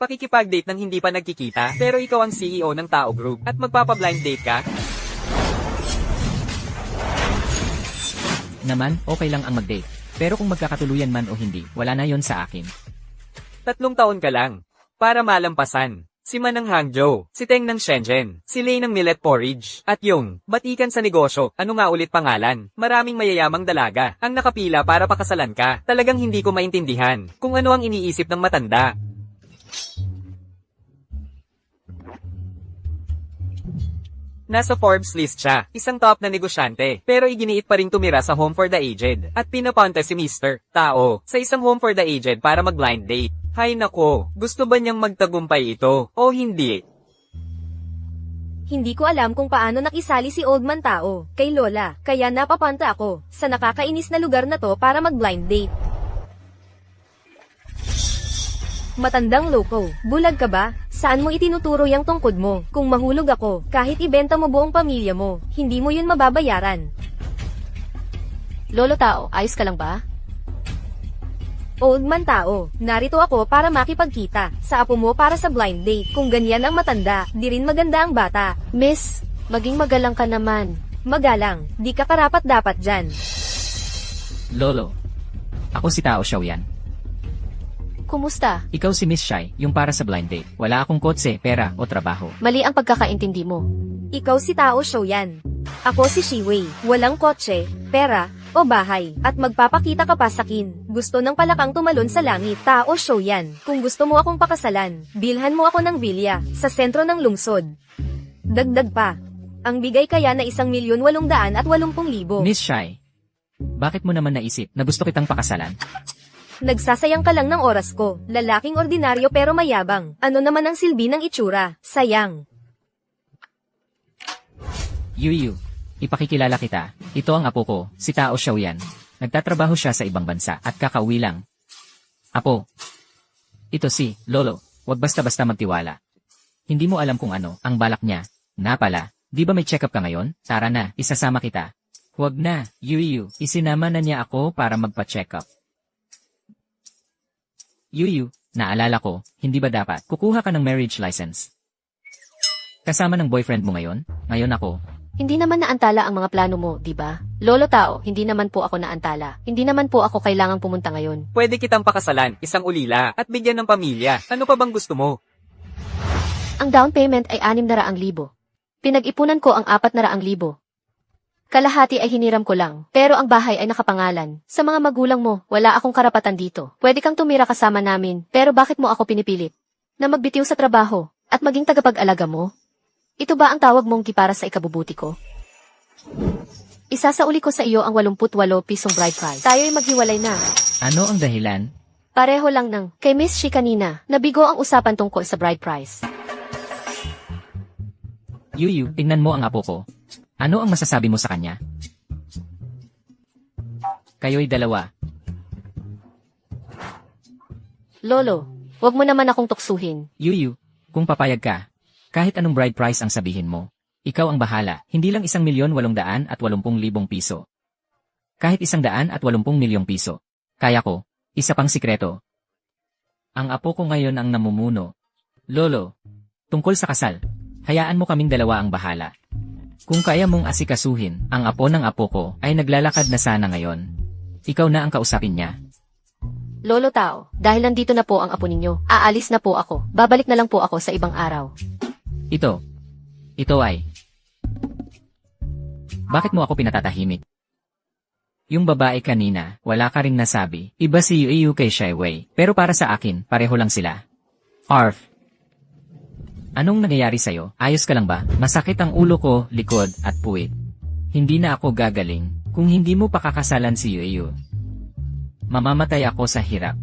Pakikipag-date ng hindi pa nagkikita, pero ikaw ang CEO ng Tao Group, at magpapa-blind date ka? Naman, okay lang ang mag-date. Pero kung magkakatuluyan man o hindi, wala na yon sa akin. 3 taon ka lang. Para malampasan. Si Man ng Hangzhou, si Teng ng Shenzhen, si Lei ng Millet Porridge, at yung, batikan sa negosyo, ano nga ulit pangalan, maraming mayayamang dalaga, ang nakapila para pakasalan ka. Talagang hindi ko maintindihan, kung ano ang iniisip ng matanda. Nasa Forbes list siya, isang top na negosyante, pero iginiit pa ring tumira sa Home for the Aged, at pinapunta si Mr. Tao sa isang Home for the Aged para mag-blind date. Hay nako, gusto ba niyang magtagumpay ito, o hindi? Hindi ko alam kung paano nakisali si Old Man Tao kay Lola, kaya napapanta ako sa nakakainis na lugar na to para mag-blind date. Matandang loko, bulag ka ba? Saan mo itinuturo yung tungkod mo? Kung mahulog ako, kahit ibenta mo buong pamilya mo, hindi mo yun mababayaran. Lolo Tao, ayos ka lang ba? Old Man Tao, narito ako para makipagkita sa apo mo para sa blind date. Kung ganyan ang matanda, di rin maganda ang bata. Miss, maging magalang ka naman. Magalang, di ka karapat dapat dyan. Lolo. Ako si Tao Xiaoyan. Kumusta? Ikaw si Miss Shai, yung para sa blind date. Wala akong kotse, pera, o trabaho. Mali ang pagkakaintindi mo. Ikaw si Tao Xiaoyan. Ako si Shiwei, walang kotse, pera, o bahay, at magpapakita ka pa sa akin. Gusto ng palakang tumalon sa langit, Tao Xiaoyan. Kung gusto mo akong pakasalan, bilhan mo ako ng bilya, sa sentro ng lungsod. Dagdag pa. Ang bigay kaya na 1,880,000. Miss Shai, bakit mo naman naisip na gusto kitang pakasalan? Nagsasayang ka lang ng oras ko, lalaking ordinaryo pero mayabang. Ano naman ang silbi ng itsura? Sayang. Yuyu, ipakikilala kita. Ito ang apo ko, si Tao Xiaoyan. Nagtatrabaho siya sa ibang bansa at kakauwi lang. Apo, ito si Lolo. Huwag basta-basta magtiwala. Hindi mo alam kung ano ang balak niya. Na pala, di ba may check-up ka ngayon? Tara na, isasama kita. Huwag na, Yuyu. Isinama na niya ako para magpa-check-up. Yuyu, naalala ko, hindi ba dapat kukuha ka ng marriage license? Kasama ng boyfriend mo ngayon? Ngayon ako. Hindi naman naantala ang mga plano mo, di ba? Lolo Tao, hindi naman po ako naantala. Hindi naman po ako kailangang pumunta ngayon. Pwede kitang pakasalan, isang ulila, at bigyan ng pamilya. Ano pa bang gusto mo? Ang down payment ay 600,000. Pinag-ipunan ko ang 400,000. Kalahati ay hiniram ko lang, pero ang bahay ay nakapangalan. Sa mga magulang mo, wala akong karapatan dito. Pwede kang tumira kasama namin, pero bakit mo ako pinipilit? Na magbitiw sa trabaho, at maging tagapag-alaga mo? Ito ba ang tawag mong para sa ikabubuti ko? Isasauli ko sa iyo ang 88 pisong bride price. Tayo'y maghiwalay na. Ano ang dahilan? Pareho lang ng kay Miss Shi kanina, nabigo ang usapan tungkol sa bride price. Yuyu, tingnan mo ang apo ko. Ano ang masasabi mo sa kanya? Kayo'y dalawa. Lolo, wag mo naman akong tuksuhin. Yuyu, kung papayag ka, kahit anong bride price ang sabihin mo, ikaw ang bahala, hindi lang 1,880,000 piso. Kahit 180 milyong piso. Kaya ko, isa pang sikreto. Ang apo ko ngayon ang namumuno. Lolo, tungkol sa kasal, hayaan mo kaming dalawa ang bahala. Kung kaya mong asikasuhin, ang apo ng apo ko ay naglalakad na sana ngayon. Ikaw na ang kausapin niya. Lolo Tao, dahil nandito na po ang apo ninyo, aalis na po ako. Babalik na lang po ako sa ibang araw. Ito ay... Bakit mo ako pinatatahimik? Yung babae kanina, wala ka ring nasabi. Iba si Yuyu kay Shiwei, pero para sa akin, pareho lang sila. Arf! Anong nangyayari sa'yo? Ayos ka lang ba? Masakit ang ulo ko, likod, at puwit. Hindi na ako gagaling kung hindi mo pakakasalan si Yuyu. Mamamatay ako sa hirap.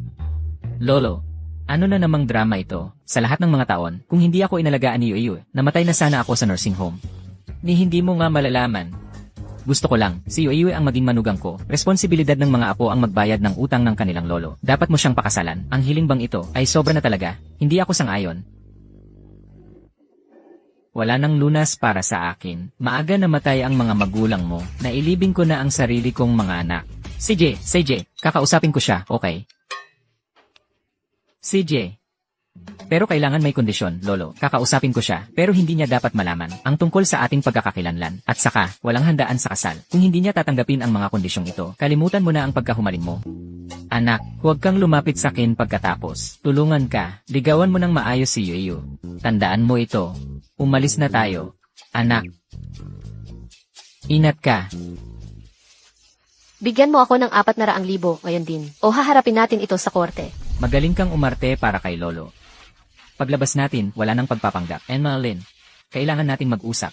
Lolo, ano na namang drama ito? Sa lahat ng mga taon, kung hindi ako inalagaan ni Yuyu, namatay na sana ako sa nursing home. Ni hindi mo nga malalaman. Gusto ko lang, si Yuyu ang maging manugang ko. Responsibilidad ng mga apo ang magbayad ng utang ng kanilang lolo. Dapat mo siyang pakasalan. Ang hiling bang ito ay sobra na talaga. Hindi ako sang-ayon. Wala nang lunas para sa akin. Maaga namatay ang mga magulang mo. Nailibing ko na ang sarili kong mga anak. CJ, kakausapin ko siya, okay? CJ. Pero kailangan may kondisyon, Lolo. Kakausapin ko siya, pero hindi niya dapat malaman ang tungkol sa ating pagkakakilanlan. At saka, walang handaan sa kasal. Kung hindi niya tatanggapin ang mga kondisyong ito, kalimutan mo na ang pagkahumaling mo. Anak, huwag kang lumapit sa akin pagkatapos. Tulungan ka, ligawan mo ng maayos si Yuyu. Tandaan mo ito. Umalis na tayo. Anak. Ingat ka. Bigyan mo ako ng 400,000 ngayon din. O haharapin natin ito sa korte. Magaling kang umarte para kay Lolo. Paglabas natin, wala nang pagpapanggap. Emmeline, kailangan nating mag-usap.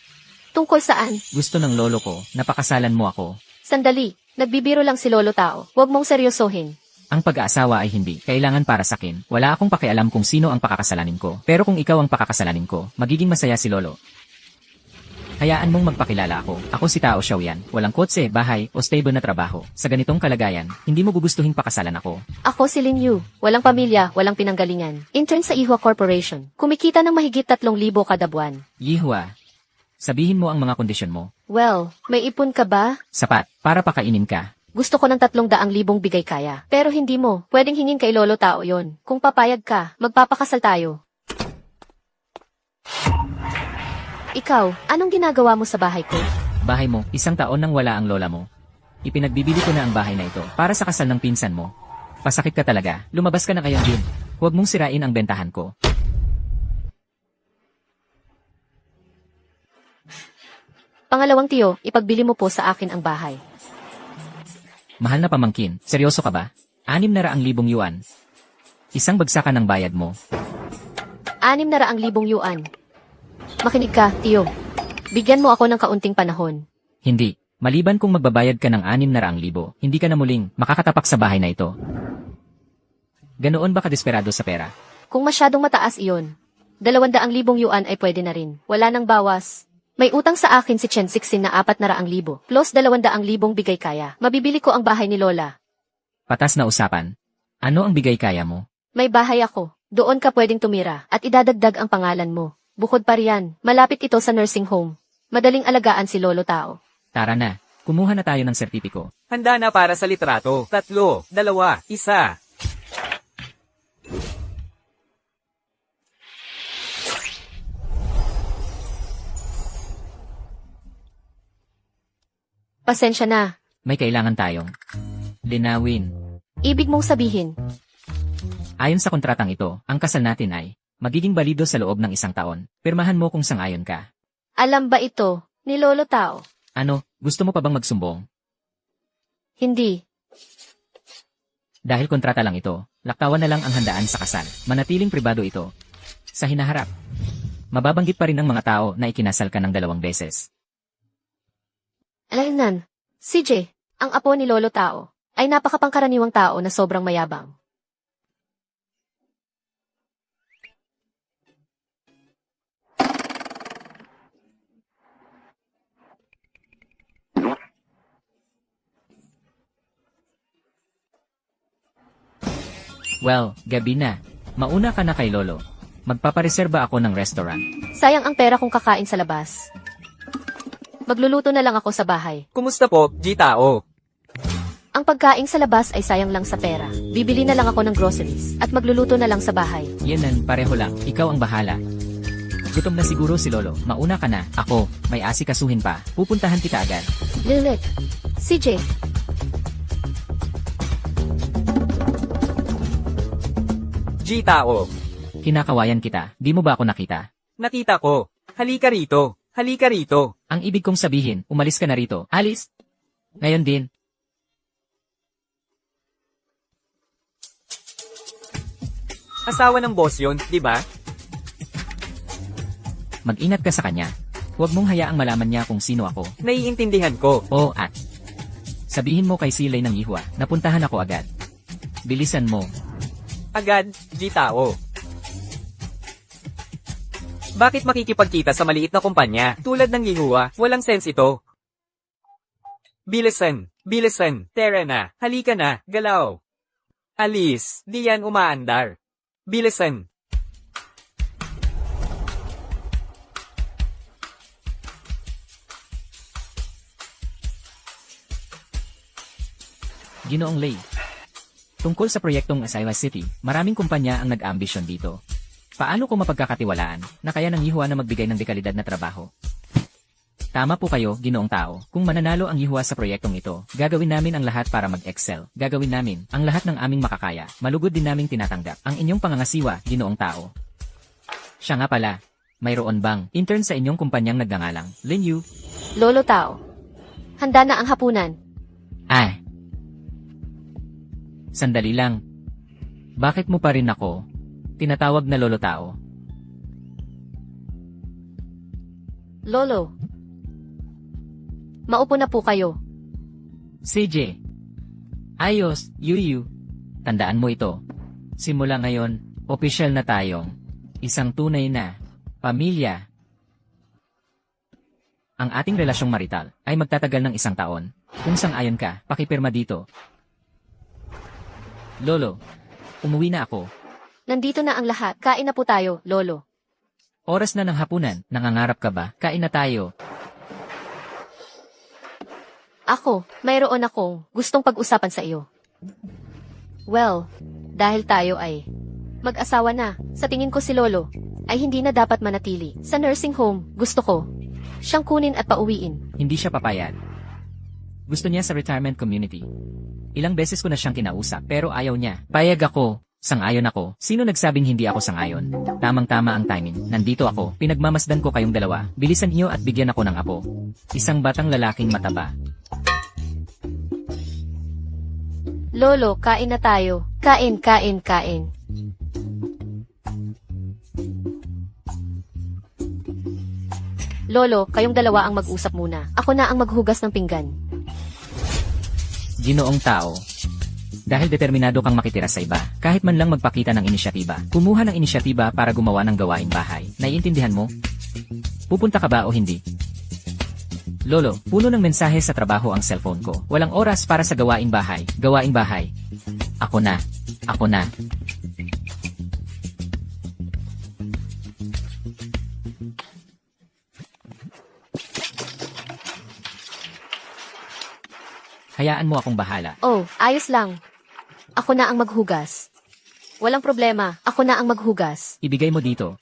Tungkol saan? Gusto ng lolo ko, napakasalan mo ako. Sandali, nagbibiro lang si Lolo Tao. Huwag mong seryosohin. Ang pag-aasawa ay hindi kailangan para sa akin. Wala akong pakialam kung sino ang pakakasalanin ko. Pero kung ikaw ang pakakasalanin ko, magiging masaya si Lolo. Hayaan mong magpakilala ako. Ako si Tao Xiaoyan. Walang kotse, bahay, o stable na trabaho. Sa ganitong kalagayan, hindi mo gugustuhin pakasalan ako. Ako si Lin Yu. Walang pamilya, walang pinanggalingan. Intern sa Ihua Corporation. Kumikita ng mahigit 3,000 kada buwan. Yihua, sabihin mo ang mga kondisyon mo. Well, may ipon ka ba? Sapat, para pakainin ka. Gusto ko ng 300,000 bigay kaya. Pero hindi mo. Pwedeng hingin kay Lolo Tao yon. Kung papayag ka, magpapakasal tayo. Ikaw, anong ginagawa mo sa bahay ko? Bahay mo, 1 taon nang wala ang lola mo. Ipinagbibili ko na ang bahay na ito para sa kasal ng pinsan mo. Pasakit ka talaga, lumabas ka na ngayon din. Huwag mong sirain ang bentahan ko. Pangalawang tiyo, ipagbili mo po sa akin ang bahay. Mahal na pamangkin, seryoso ka ba? 600,000 yuan. Isang bagsakan ng bayad mo. 600,000 yuan. Makinig ka, tiyo. Bigyan mo ako ng kaunting panahon. Hindi. Maliban kung magbabayad ka ng 600,000, hindi ka na muling makakatapak sa bahay na ito. Ganoon ba kadesperado sa pera? Kung masyadong mataas iyon, 200,000 yuan ay pwede na rin. Wala nang bawas. May utang sa akin si Chen Sixin na 400,000 plus 200,000 bigay kaya. Mabibili ko ang bahay ni Lola. Patas na usapan. Ano ang bigay kaya mo? May bahay ako. Doon ka pwedeng tumira at idadagdag ang pangalan mo. Bukod pa riyan, malapit ito sa nursing home. Madaling alagaan si Lolo Tao. Tara na. Kumuha na tayo ng sertipiko. Handa na para sa litrato. 3, 2, 1. Pasensya na. May kailangan tayong linawin. Ibig mong sabihin, Ayon sa kontratang ito, ang kasal natin ay magiging balido sa loob ng 1 taon. Pirmahan mo kung sang-ayon ka. alam ba ito ni Lolo Tao? Ano, gusto mo pa bang magsumbong? Hindi. Dahil kontrata lang ito, laktawan na lang ang handaan sa kasal. Manatiling pribado ito. Sa hinaharap, mababanggit pa rin ng mga tao na ikinasal ka ng 2 beses. Alaynan, CJ, ang apo ni Lolo Tao, ay napakapangkaraniwang tao na sobrang mayabang. Well, gabi na. Mauna ka na kay Lolo. Magpapareserba ako ng restaurant. Sayang ang pera kung kakain sa labas. Magluluto na lang ako sa bahay. Kumusta po, G-Tao? Ang pagkain sa labas ay sayang lang sa pera. Bibili na lang ako ng groceries at magluluto na lang sa bahay. Yanan, pareho lang. Ikaw ang bahala. Gutom na siguro si Lolo. Mauna ka na. Ako, may asikasuhin pa. Pupuntahan kita agad. Lilit, CJ, G-Tao. Kinakawayan kita. Di mo ba ako nakita? Nakita ko. Halika rito. Halika rito. Ang ibig kong sabihin, umalis ka na rito. Alis! Ngayon din. Asawa ng boss yun, di ba? Mag-ingat ka sa kanya. Huwag mong hayaang malaman niya kung sino ako. Naiintindihan ko. O at sabihin mo kay Silay ng Ihwa, napuntahan ako agad. Bilisan mo. Agad, G-Tao. Bakit makikipagkita sa maliit na kumpanya? Tulad ng Yihua, walang sense ito. Bilisan, bilisan, tara na, halika na, galaw. Alis, di yan umaandar. Bilisan. Ginoong Lay. Tungkol sa proyektong Asaiwa City, maraming kumpanya ang nag-ambisyon dito. Paano ko mapagkakatiwalaan na kaya ng Yihua na magbigay ng dekalidad na trabaho? Tama po kayo, ginoong tao. Kung mananalo ang Yihua sa proyektong ito, gagawin namin ang lahat para mag-excel. Gagawin namin ang lahat ng aming makakaya. Malugod din naming tinatanggap ang inyong pangangasiwa, ginoong tao. Siya nga pala, mayroon bang intern sa inyong kumpanyang nagngangalang Lin Yu? Lolo Tao. Handa na ang hapunan. Ay. Sandali lang. Bakit mo pa rin ako tinatawag na Lolo Tao? Lolo. Maupo na po kayo. CJ. Ayos, Yu. Tandaan mo ito. Simula ngayon, opisyal na tayong isang tunay na pamilya. Ang ating relasyong marital ay magtatagal ng 1 taon. Kung sang-ayon ka, pakipirma dito. Lolo, umuwi na ako. Nandito na ang lahat. Kain na po tayo, Lolo. Oras na ng hapunan. Nangangarap ka ba? Kain na tayo. Ako, mayroon akong gustong pag-usapan sa iyo. Well, dahil tayo ay mag-asawa na, sa tingin ko si Lolo ay hindi na dapat manatili sa nursing home. Gusto ko siyang kunin at pauwiin. Hindi siya papayag. Gusto niya sa retirement community. Ilang beses ko na siyang kinausap pero ayaw niya. Payag ako. Sang-ayon ako. Sino nagsabing hindi ako sang-ayon? Tamang-tama ang timing. Nandito ako. Pinagmamasdan ko kayong dalawa. Bilisan niyo at bigyan ako ng apo. Isang batang lalaking mataba. Lolo, kain na tayo. Kain. Lolo, kayong dalawa ang mag-usap muna. Ako na ang maghugas ng pinggan. Ginoong tao. Dahil determinado kang makitira sa iba, kahit man lang magpakita ng inisyatiba. Kumuha ng inisyatiba para gumawa ng gawaing bahay. Naiintindihan mo? Pupunta ka ba o hindi? Lolo, puno ng mensahe sa trabaho ang cellphone ko. Walang oras para sa gawaing bahay. Gawaing bahay. Ako na. Hayaan mo akong bahala. Oh, ayos lang. Ako na ang maghugas. Walang problema. Ako na ang maghugas. Ibigay mo dito.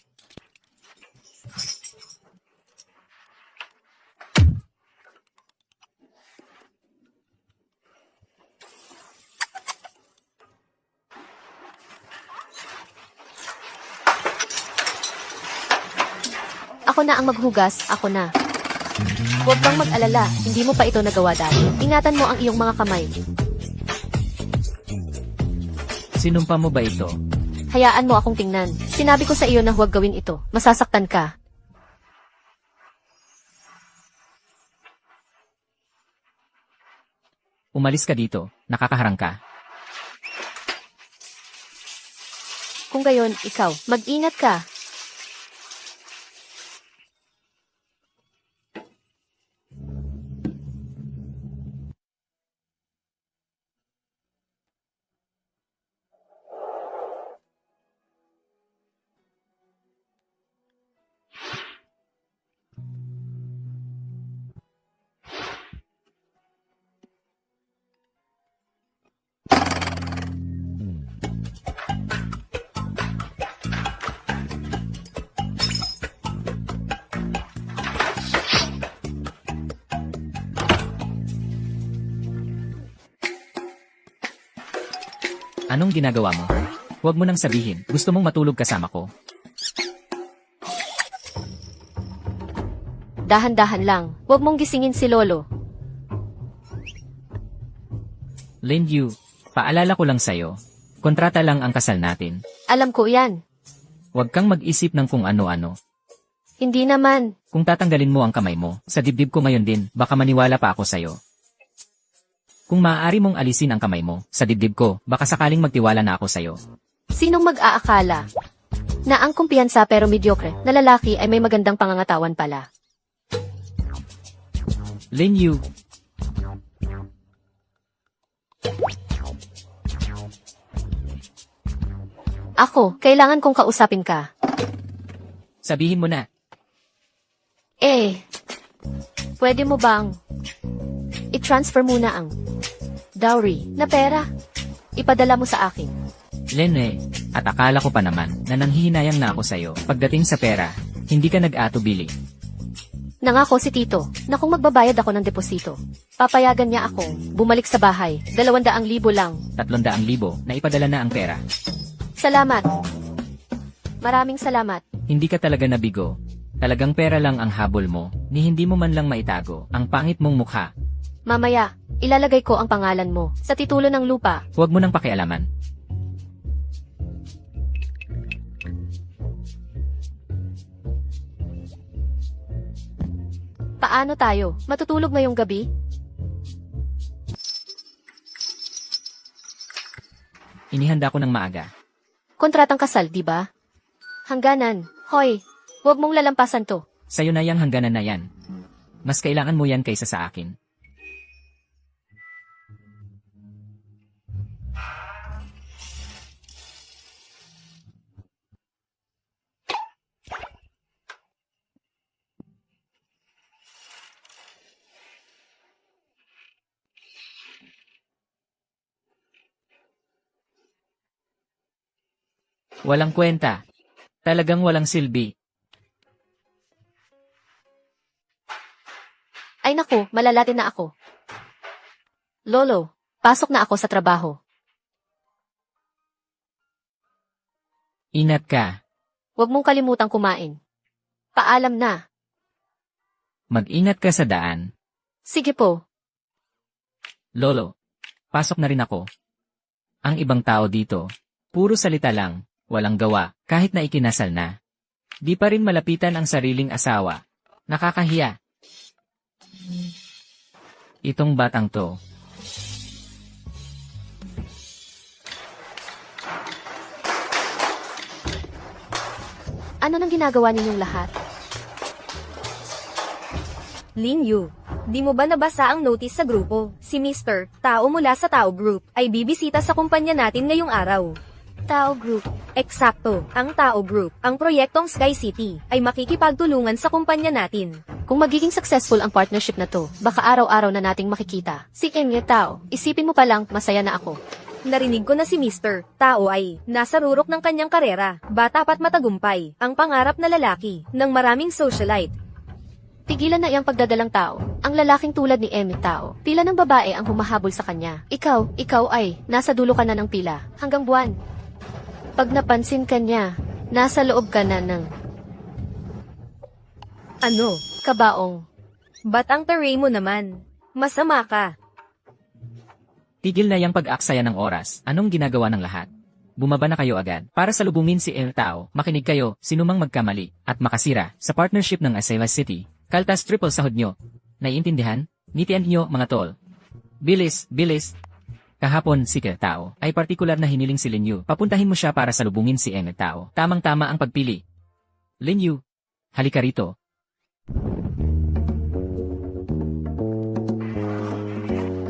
Ako na ang maghugas. Ako na. Huwag kang mag-alala. Hindi mo pa ito nagawa dati. Ingatan mo ang iyong mga kamay. Sinumpa mo ba ito? Hayaan mo akong tingnan. Sinabi ko sa iyo na huwag gawin ito. Masasaktan ka. Umalis ka dito. Nakakaharang ka. Kung gayon, ikaw, mag-ingat ka. Anong ginagawa mo? Huwag mo nang sabihin, gusto mong matulog kasama ko. Dahan-dahan lang. Huwag mong gisingin si Lolo. Lin Yu, paalala ko lang sa'yo. Kontrata lang ang kasal natin. Alam ko yan. Huwag kang mag-isip ng kung ano-ano. Hindi naman. Kung tatanggalin mo ang kamay mo, sa dibdib ko ngayon din, baka maniwala pa ako sa'yo. Kung maaari mong alisin ang kamay mo, sa dibdib ko, baka sakaling magtiwala na ako sa'yo. Sinong mag-aakala na ang kumpiyansa pero mediocre na lalaki ay may magandang pangangatawan pala? Lin Yu, Ako, kailangan kong kausapin ka. sabihin mo na. Pwede mo bang i-transfer muna ang dowry na pera? Ipadala mo sa akin. Lin At akala ko pa naman na nanghihinayang na ako sa'yo. Pagdating sa pera, hindi ka nag-atubili. Nangako si Tito na kung magbabayad ako ng deposito, papayagan niya akong bumalik sa bahay. 200,000 lang. 300,000 na ipadala na ang pera. Salamat. Maraming salamat. Hindi ka talaga nabigo. Talagang pera lang ang habol mo, ni hindi mo man lang maitago ang pangit mong mukha. Mamaya, ilalagay ko ang pangalan mo sa titulo ng lupa. Huwag mo nang pakialaman. Paano tayo? Matutulog ngayong gabi? Inihanda ko ng maaga. Kontratang kasal, di ba? Hangganan. Hoy, huwag mong lalampasan to. Sa'yo na yang hangganan na yan. Mas kailangan mo yan kaysa sa akin. Walang kwenta. Talagang walang silbi. Ay naku, malalatin na ako. Lolo, pasok na ako sa trabaho. Ingat ka. Huwag mong kalimutang kumain. Paalam na. Mag-ingat ka sa daan. Sige po. Lolo, pasok na rin ako. Ang ibang tao dito, puro salita lang, walang gawa, kahit na ikinasal na. Di pa rin malapitan ang sariling asawa. Nakakahiya. Itong batang to. Ano nang ginagawa ninyong lahat? Lin Yu, di mo ba nabasa ang notice sa grupo? Si Mr. Tao mula sa Tao Group ay bibisita sa kumpanya natin ngayong araw. Tao Group. Eksakto, ang Tao Group, ang proyektong Sky City, ay makikipagtulungan sa kumpanya natin. Kung magiging successful ang partnership na to, baka araw-araw na nating makikita. Si Emye Tao, isipin mo pa lang, masaya na ako. Narinig ko na si Mr. Tao ay nasa rurok ng kanyang karera, bata pa't matagumpay, ang pangarap na lalaki, ng maraming socialite. Tigilan na iyang pagdadalang tao. Ang lalaking tulad ni Emmy Tao, pila ng babae ang humahabol sa kanya. Ikaw ay, nasa dulo ka na ng pila, hanggang buwan. Pag napansin ka niya, nasa loob ka na ng Ano? kabaong. Ba't ang taray mo naman? Masama ka. Tigil na yang pag-aksaya ng oras. Anong ginagawa ng lahat? Bumaba na kayo agad. Para salubungin si El Tao, makinig kayo, sinumang magkamali, at makasira, sa partnership ng Asayas City. Kaltas triple sahod nyo. Naiintindihan? Nitian nyo, mga tol. Bilis, bilis. Kahapon, si El Tao, ay partikular na hiniling si Lin Yu. Papuntahin mo siya para salubungin si El Tao. Tamang-tama ang pagpili. Lin Yu, halika rito.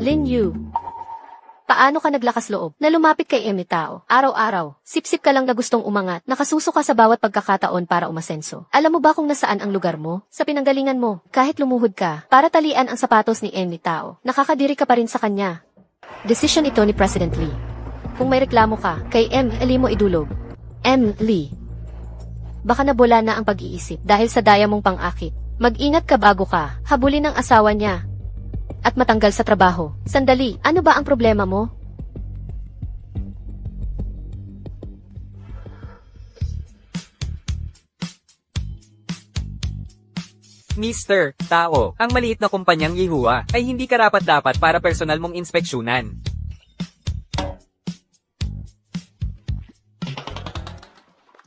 Lin Yu. Paano ka naglakas loob na lumapit kay Emmy Tao? Araw-araw, sip-sip ka lang na gustong umangat, nakasuso ka sa bawat pagkakataon para umasenso. Alam mo ba kung nasaan ang lugar mo? Sa pinanggalingan mo, kahit lumuhod ka, para talian ang sapatos ni Emmy Tao, nakakadiri ka pa rin sa kanya. Desisyon ito ni President Lee. Kung may reklamo ka, kay Lee mo idulog. Lee. Baka nabula na ang pag-iisip dahil sa daya mong pang-akit. Mag-ingat ka bago ka, habulin ang asawa niya. At matanggal sa trabaho. Sandali, ano ba ang problema mo? Mr. Tao, ang maliit na kumpanyang Yihua ay hindi karapat-dapat para personal mong inspeksyonan.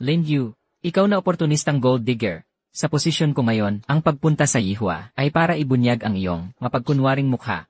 Lin Yu, ikaw na oportunistang gold digger. Sa posisyon ko ngayon, ang pagpunta sa Yihua ay para ibunyag ang iyong mapagkunwaring mukha.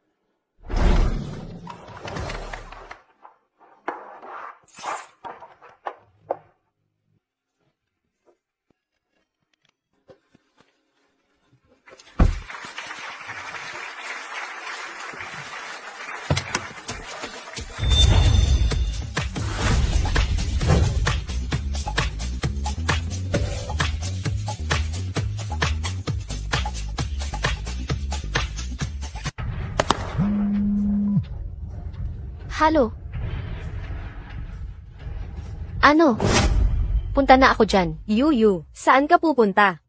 Halo? Ano? Punta na ako dyan. Yu, saan ka pupunta?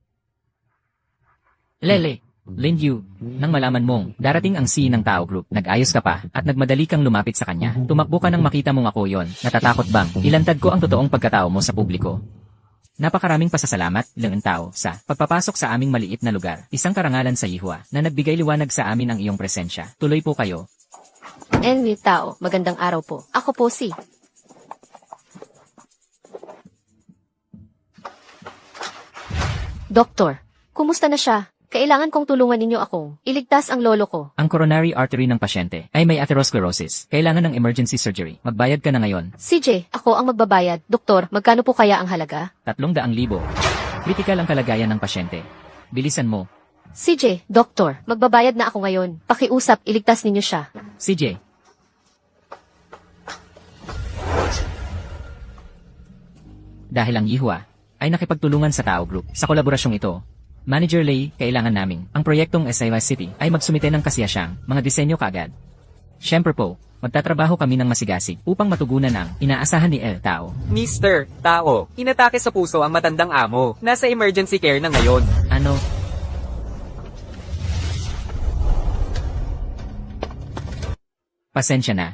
Lele, Lin Yu, nang malaman mong darating ang C ng Tao Group, nag-ayos ka pa at nagmadali kang lumapit sa kanya. Tumakbo ka nang makita mong ako yon. Natatakot bang ilantad ko ang totoong pagkatao mo sa publiko? Napakaraming pasasalamat, Lin Tao, sa pagpapasok sa aming maliit na lugar. Isang karangalan sa Yihua na nagbigay liwanag sa amin ang iyong presensya. Tuloy po kayo. Enwi Tao, magandang araw po. Ako po si... Doktor, kumusta na siya? Kailangan kong tulungan ninyo akong iligtas ang lolo ko. Ang coronary artery ng pasyente ay may atherosclerosis. Kailangan ng emergency surgery. Magbayad ka na ngayon. CJ, ako ang magbabayad. Doktor, magkano po kaya ang halaga? 300,000. Kritikal ang kalagayan ng pasyente. Bilisan mo. CJ, Doktor, magbabayad na ako ngayon. Pakiusap, iligtas ninyo siya. CJ. Dahil ang Yihua ay nakipagtulungan sa Tao Group sa kolaborasyong ito, Manager Lei, kailangan namin ang proyektong SIY City ay magsumite ng kasiyasyang mga disenyo kaagad. Siyempre po, magtatrabaho kami ng masigasig upang matugunan ang inaasahan ni El Tao. Mr. Tao, inatake sa puso ang matandang amo. Nasa emergency care na ngayon. Ano? Pasensya na.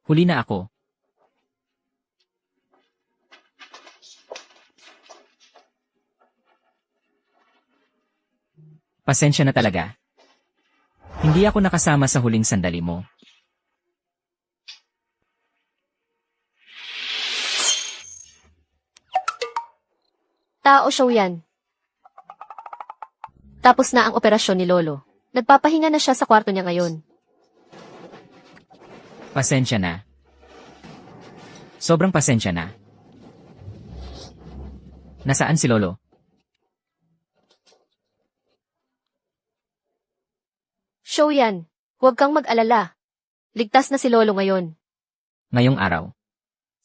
Huli na ako. Pasensya na talaga. Hindi ako nakasama sa huling sandali mo. Tao show yan. Tapos na ang operasyon ni Lolo. Nagpapahinga na siya sa kwarto niya ngayon. Pasensya na. Sobrang pasensya na. Nasaan si Lolo? Show yan. Huwag kang mag-alala. Ligtas na si Lolo ngayon. Ngayong araw.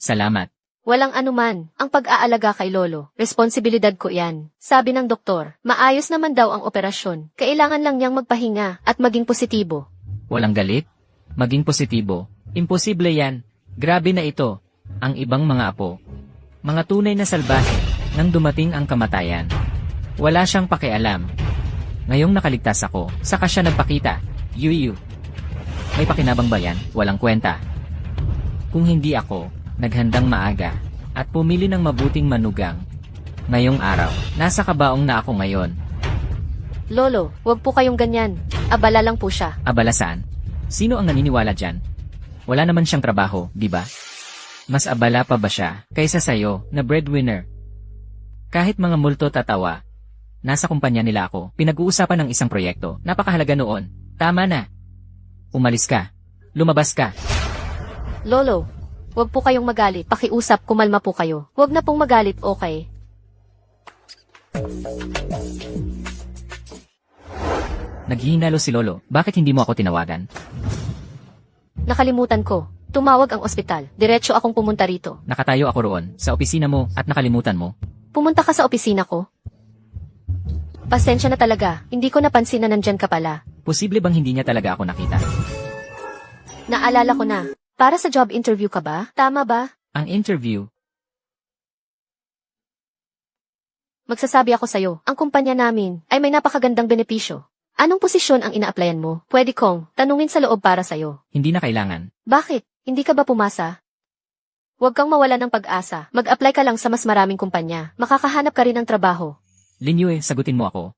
Salamat. Walang anuman, ang pag-aalaga kay Lolo, responsibilidad ko yan. Sabi ng doktor, maayos naman daw ang operasyon. Kailangan lang niyang magpahinga at maging positibo. Walang galit? Maging positibo. Imposible yan. Grabe na ito. Ang ibang mga apo. Mga tunay na salbahe. Nang dumating ang kamatayan. Wala siyang pakialam. Ngayong nakaligtas ako, saka siya nagpakita. Yuyu. May pakinabang ba yan? Walang kwenta. Kung hindi ako, naghandang maaga, at pumili ng mabuting manugang. Ngayong araw, nasa kabaong na ako ngayon. Lolo, wag po kayong ganyan. Abala lang po siya. Abala saan? Sino ang naniniwala dyan? Wala naman siyang trabaho, di ba? Mas abala pa ba siya kaysa sayo na breadwinner? Kahit mga multo tatawa. Nasa kumpanya nila ako, pinag-uusapan ng isang proyekto, napakahalaga noon. Tama na. Umalis ka. Lumabas ka. Lolo, wag po kayong magalit. Pakiusap, kumalma po kayo. Wag na pong magalit, okay? Naghihinalo si Lolo. Bakit hindi mo ako tinawagan? Nakalimutan ko. Tumawag ang ospital. Diretso akong pumunta rito. Nakatayo ako roon, sa opisina mo, at nakalimutan mo. Pumunta ka sa opisina ko? Pasensya na talaga. Hindi ko napansin na nandyan ka pala. Posible bang hindi niya talaga ako nakita? Naalala ko na. Para sa job interview ka ba? Tama ba? Ang interview, Magsasabi ako sa'yo, ang kumpanya namin ay may napakagandang benepisyo. Anong posisyon ang ina-applyan mo? Pwede kong tanungin sa loob para sa'yo. hindi na kailangan. Bakit? Hindi ka ba pumasa? Huwag kang mawala ng pag-asa. Mag-apply ka lang sa mas maraming kumpanya. Makakahanap ka rin ng trabaho. Linyue, sagutin mo ako.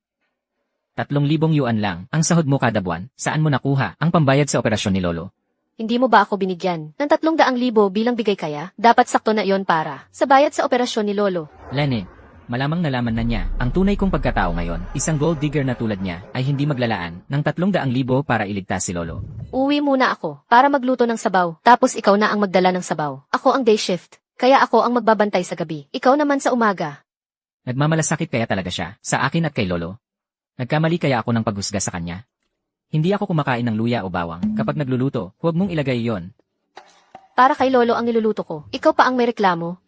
3,000 yuan lang, ang sahod mo kada buwan. Saan mo nakuha ang pambayad sa operasyon ni Lolo? Hindi mo ba ako binigyan ng 300,000 bilang bigay kaya? Dapat sakto na iyon para sa bayad sa operasyon ni Lolo. Lene, malamang nalaman na niya ang tunay kong pagkatao ngayon. Isang gold digger na tulad niya ay hindi maglalaan ng 300,000 para iligtas si Lolo. Uwi muna ako para magluto ng sabaw. Tapos ikaw na ang magdala ng sabaw. Ako ang day shift. Kaya ako ang magbabantay sa gabi. Ikaw naman sa umaga. Nagmamalasakit kaya talaga siya, sa akin at kay Lolo. Nagkamali kaya ako ng paghusga sa kanya? Hindi ako kumakain ng luya o bawang. Kapag nagluluto, huwag mong ilagay yon. Para kay Lolo ang niluluto ko. Ikaw pa ang may reklamo.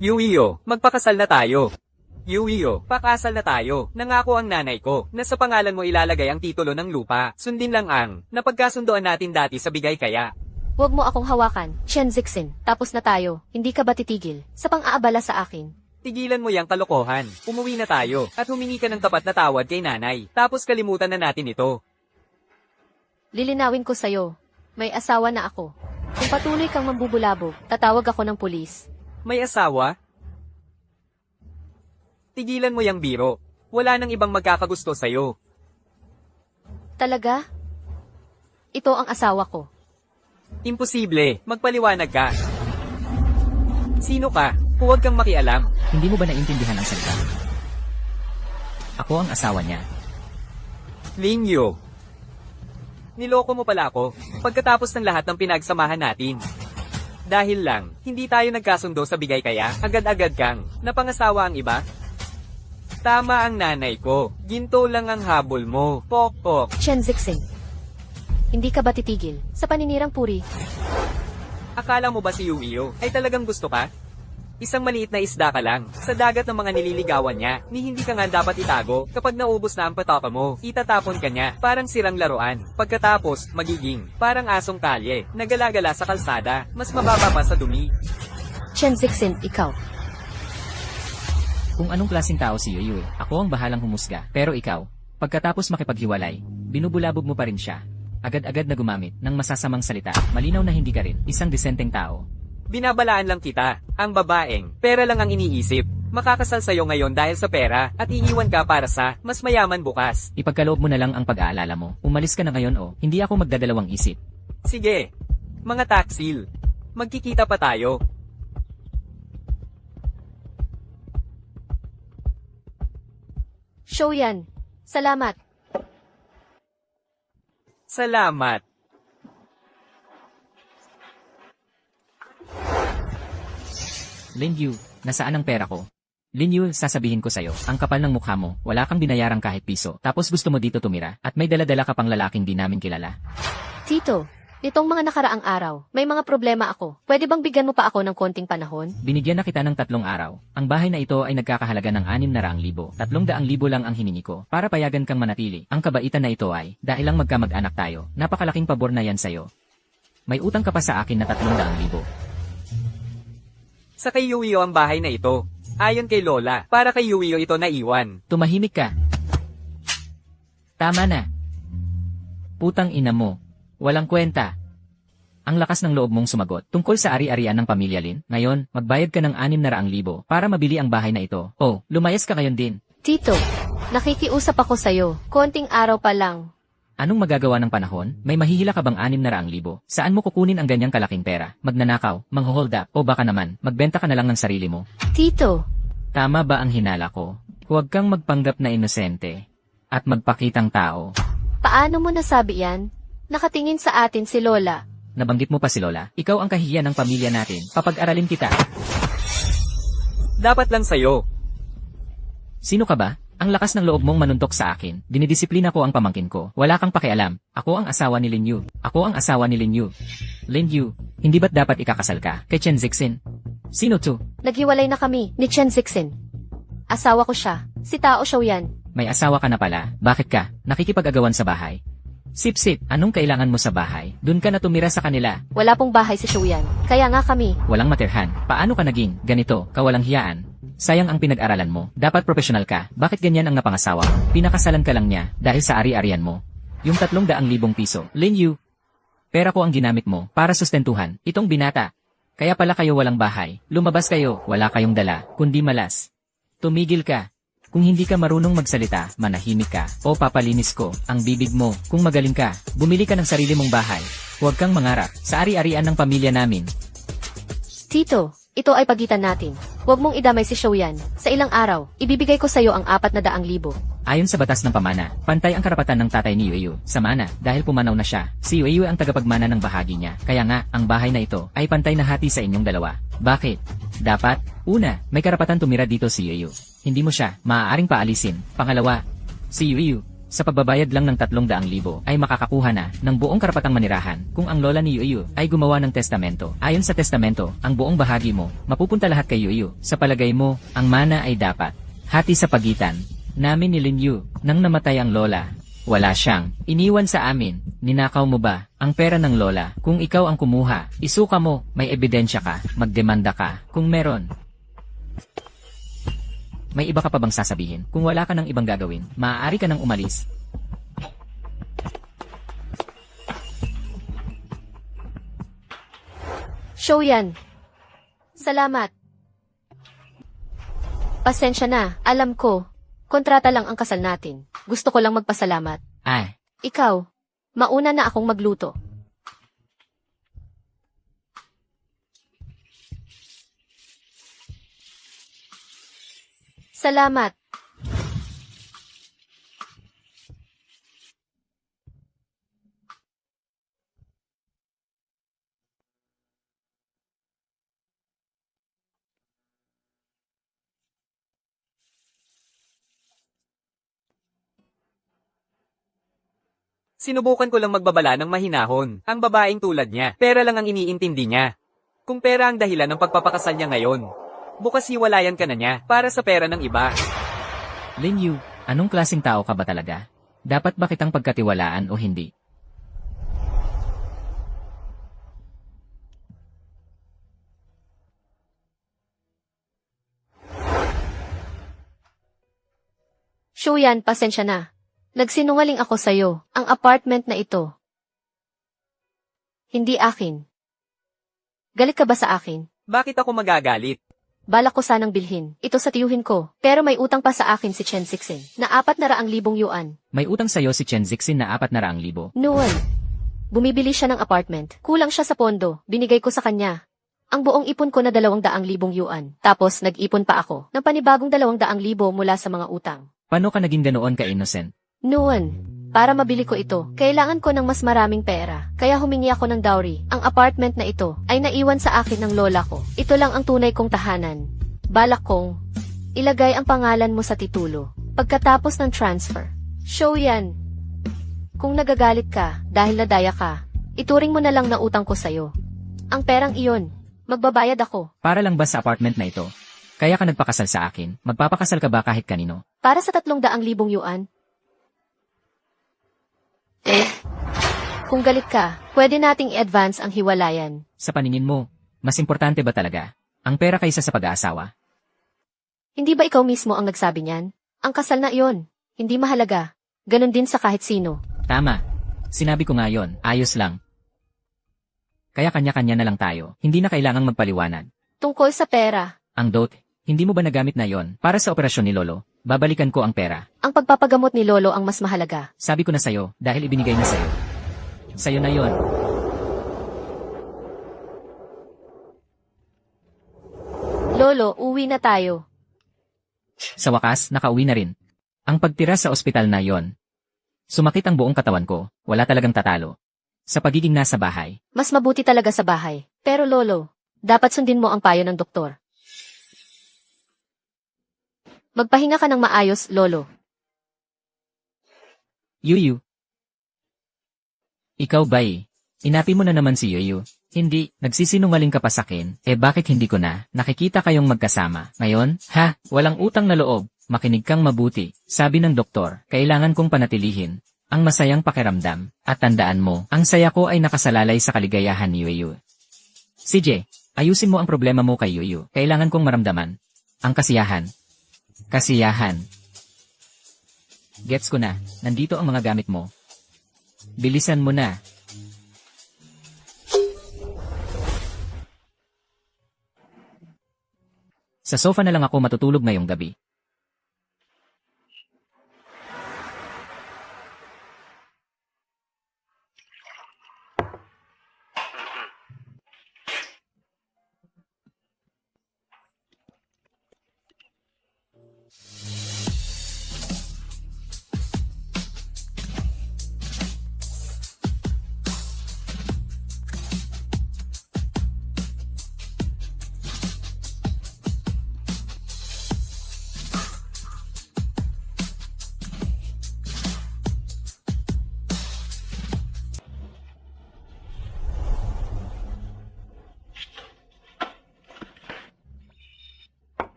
Yuiyo, magpakasal na tayo. Yuyo, pakasal na tayo. Nangako ang nanay ko na sa pangalan mo ilalagay ang titulo ng lupa. Sundin lang ang napagkasundoan natin dati sa bigay kaya. Huwag mo akong hawakan, Chen Zixin. Tapos na tayo. Hindi ka ba titigil sa pang-aabala sa akin? Tigilan mo yang kalokohan. Umuwi na tayo at humingi ka ng tapat na tawad kay nanay. Tapos kalimutan na natin ito. Lilinawin ko sa'yo. May asawa na ako. Kung patuloy kang mambubulabog, tatawag ako ng pulis. May asawa? Tigilan mo yang biro. Wala nang ibang magkakagusto sa'yo. Talaga? Ito ang asawa ko. Imposible. Magpaliwanag ka. Sino ka? Huwag kang makialam. Hindi mo ba naintindihan ang salita? Ako ang asawa niya. Linyo. Niloko mo pala ako pagkatapos ng lahat ng pinagsamahan natin. Dahil lang, hindi tayo nagkasundo sa bigay kaya, agad-agad kang napangasawa ang iba? Tama ang nanay ko. Ginto lang ang habol mo. Pok-pok. Chen Zixin. Hindi ka ba titigil sa paninirang puri? Akala mo ba si Yuio ay talagang gusto ka? Isang maliit na isda ka lang sa dagat ng mga nililigawan niya, ni hindi ka nga dapat itago. Kapag naubos na ang pataka mo, itatapon ka niya, parang sirang laruan. Pagkatapos, magiging parang asong kalye, nagalagala sa kalsada, mas mababa pa sa dumi. Chen Zixin, ikaw. Kung anong klaseng tao si Yuyu, ako ang bahalang humusga. Pero ikaw, pagkatapos makipaghiwalay, binubulabog mo pa rin siya. Agad-agad na gumamit ng masasamang salita, malinaw na hindi ka rin isang disenteng tao. Binabalaan lang kita, ang babaeng, pera lang ang iniisip. Makakasal sa'yo ngayon dahil sa pera, at iiwan ka para sa mas mayaman bukas. Ipagkaloob mo na lang ang pag-aalala mo. Umalis ka na ngayon o hindi ako magdadalawang isip. Sige, mga taksil, magkikita pa tayo. Show yan. Salamat. Salamat. Linyu, nasaan ang pera ko? Linyu, sasabihin ko sa'yo, ang kapal ng mukha mo, wala kang binayarang kahit piso, tapos gusto mo dito tumira, at may dala-dala ka pang lalaking di namin kilala. Tito, nitong mga nakaraang araw, may mga problema ako. Pwede bang bigyan mo pa ako ng konting panahon? Binigyan na kita ng 3 araw. Ang bahay na ito ay nagkakahalaga ng 600,000. 300,000 lang ang hiningi ko, para payagan kang manatili. Ang kabaitan na ito ay, dahil lang magkamag-anak tayo, napakalaking pabor na yan sa'yo. May utang ka pa sa akin na 300,000. Sa kay Yuio ang bahay na ito. Ayon kay Lola, para kay Yuio ito naiwan. Tumahimik ka. Tama na. Putang ina mo. Walang kwenta. Ang lakas ng loob mong sumagot tungkol sa ari-arian ng pamilya Lin. Ngayon, magbayad ka ng 600,000 para mabili ang bahay na ito. Oh, lumayas ka ngayon din. Tito, nakikiusap ako sa'yo. Konting araw pa lang. Anong magagawa ng panahon? May mahihila ka bang 600,000? Saan mo kukunin ang ganyang kalaking pera? Magnanakaw, mangho-hold up, o baka naman, magbenta ka na lang ng sarili mo? Tito, Tama ba ang hinala ko? Huwag kang magpanggap na inosente. At magpakitang tao. paano mo nasabi yan? Nakatingin sa atin si Lola. Nabanggit mo pa si Lola. Ikaw ang kahihiyan ng pamilya natin. Papag-aralin kita. Dapat lang sa'yo. Sino ka ba? Ang lakas ng loob mong manuntok sa akin. Dinidisiplina ko ang pamangkin ko. Wala kang pakialam. Ako ang asawa ni Linyu. Ako ang asawa ni Linyu. Linyu, hindi ba't dapat ikakasal ka kay Chen Zixin? Sino to? Naghiwalay na kami ni Chen Zixin. Asawa ko siya. Si Tao Shou yan. May asawa ka na pala. Bakit ka? Nakikipag-agawan sa bahay. Sip-sip, anong kailangan mo sa bahay? Doon ka na tumira sa kanila. Wala pong bahay si Shou yan. Kaya nga kami. Walang matirhan. Paano ka naging ganito, kawalang hiyaan? Sayang ang pinag-aralan mo. Dapat profesional ka. Bakit ganyan ang napangasawa mo? Pinakasalan ka lang niya dahil sa ari-arian mo. Yung 300,000 piso. Linyu, pera ko ang ginamit mo para sustentuhan itong binata. Kaya pala kayo walang bahay. Lumabas kayo, wala kayong dala, kundi malas. Tumigil ka. Kung hindi ka marunong magsalita, manahimik ka. O papalinis ko ang bibig mo. Kung magaling ka, bumili ka ng sarili mong bahay. Huwag kang mangarap sa ari-arian ng pamilya namin. Tito, ito ay pagitan natin. Huwag mong idamay si Shou yan. Sa ilang araw, ibibigay ko sa'yo ang 400,000. Ayon sa batas ng pamana, pantay ang karapatan ng tatay ni Yuyu sa mana dahil pumanaw na siya. Si Yuyu ang tagapagmana ng bahagi niya. Kaya nga, ang bahay na ito ay pantay na hati sa inyong dalawa. Bakit? Dapat, una, may karapatan tumira dito si Yuyu. Hindi mo siya maaaring paalisin. Pangalawa, si Yuyu, sa pagbabayad lang ng 300,000 ay makakakuha na ng buong karapatang manirahan kung ang lola ni Yuyu ay gumawa ng testamento. Ayon sa testamento, ang buong bahagi mo, mapupunta lahat kay Yuyu. Sa palagay mo, ang mana ay dapat Hati sa pagitan, namin ni Lin Yu, nang namatay ang lola. Wala siyang iniwan sa amin. Ninakaw mo ba ang pera ng lola? Kung ikaw ang kumuha, isuka mo, may ebidensya ka, magdemanda ka. Kung meron, may iba ka pa bang sasabihin? Kung wala ka ng ibang gagawin, maaari ka nang umalis. Show yan. Salamat. Pasensya na, alam ko. Kontrata lang ang kasal natin. Gusto ko lang magpasalamat. Ay, Ikaw, mauna na akong magluto. Salamat. Sinubukan ko lang magbabala ng mahinahon. Ang babaeng tulad niya, pera lang ang iniintindi niya. Kung pera ang dahilan ng pagpapakasal niya ngayon, bukas hiwalayan ka na niya para sa pera ng iba. Lin Yu, anong klaseng tao ka ba talaga? Dapat ba kitang pagkatiwalaan o hindi? Shuyan, pasensya na. Nagsinungaling ako sa'yo. Ang apartment na ito. Hindi akin. Galit ka ba sa akin? Bakit ako magagalit? Balak ko sanang bilhin. Ito sa tiyuhin ko. Pero may utang pa sa akin si Chen Zixin na 400,000 yuan. May utang sa'yo si Chen Zixin na 400,000. Noon, bumibili siya ng apartment. Kulang siya sa pondo. Binigay ko sa kanya. Ang buong ipon ko na 200,000 yuan. Tapos nag-ipon pa ako ng panibagong 200,000 mula sa mga utang. Paano ka naging ganoon ka-innocent? Noon, para mabili ko ito, kailangan ko ng mas maraming pera. Kaya humingi ako ng dowry. Ang apartment na ito ay naiwan sa akin ng lola ko. Ito lang ang tunay kong tahanan. Balak kong ilagay ang pangalan mo sa titulo. Pagkatapos ng transfer. Show yan. Kung nagagalit ka dahil nadaya ka, ituring mo na lang na utang ko sa'yo. Ang perang iyon, magbabayad ako. Para lang ba sa apartment na ito? Kaya ka nagpakasal sa akin? Magpapakasal ka ba kahit kanino? Para sa 300,000 yuan. Kung galit ka, pwede nating i-advance ang hiwalayan. Sa paningin mo, mas importante ba talaga ang pera kaysa sa pag-aasawa? Hindi ba ikaw mismo ang nagsabi niyan? Ang kasal na iyon, hindi mahalaga. Ganon din sa kahit sino. Tama. Sinabi ko nga yon, ayos lang. Kaya kanya-kanya na lang tayo, hindi na kailangang magpaliwanag. Tungkol sa pera, Ang dote, hindi mo ba nagamit na yon para sa operasyon ni Lolo? Babalikan ko ang pera. ang pagpapagamot ni Lolo ang mas mahalaga. Sabi ko na sa'yo dahil ibinigay na sa'yo. Sa'yo na yon. Lolo, uwi na tayo. Sa wakas, nakauwi na rin. Ang pagtira sa ospital na yon. Sumakit ang buong katawan ko, wala talagang tatalo. Sa pagiging nasa bahay, Mas mabuti talaga sa bahay. Pero Lolo, dapat sundin mo ang payo ng doktor. Magpahinga ka ng maayos, Lolo. Yuyu. Ikaw ba Inapi mo na naman si Yuyu. Hindi, nagsisinungaling ka pa sakin, bakit hindi ko na, nakikita kayong magkasama. Ngayon, walang utang na loob, makinig kang mabuti. Sabi ng doktor, kailangan kong panatilihin ang masayang pakiramdam, at tandaan mo, ang saya ko ay nakasalalay sa kaligayahan ni Yuyu. CJ, ayusin mo ang problema mo kay Yuyu. Kailangan kong maramdaman ang kasiyahan. Kasiyahan. Gets ko na, nandito ang mga gamit mo. Bilisan mo na. Sa sofa na lang ako matutulog ngayong gabi.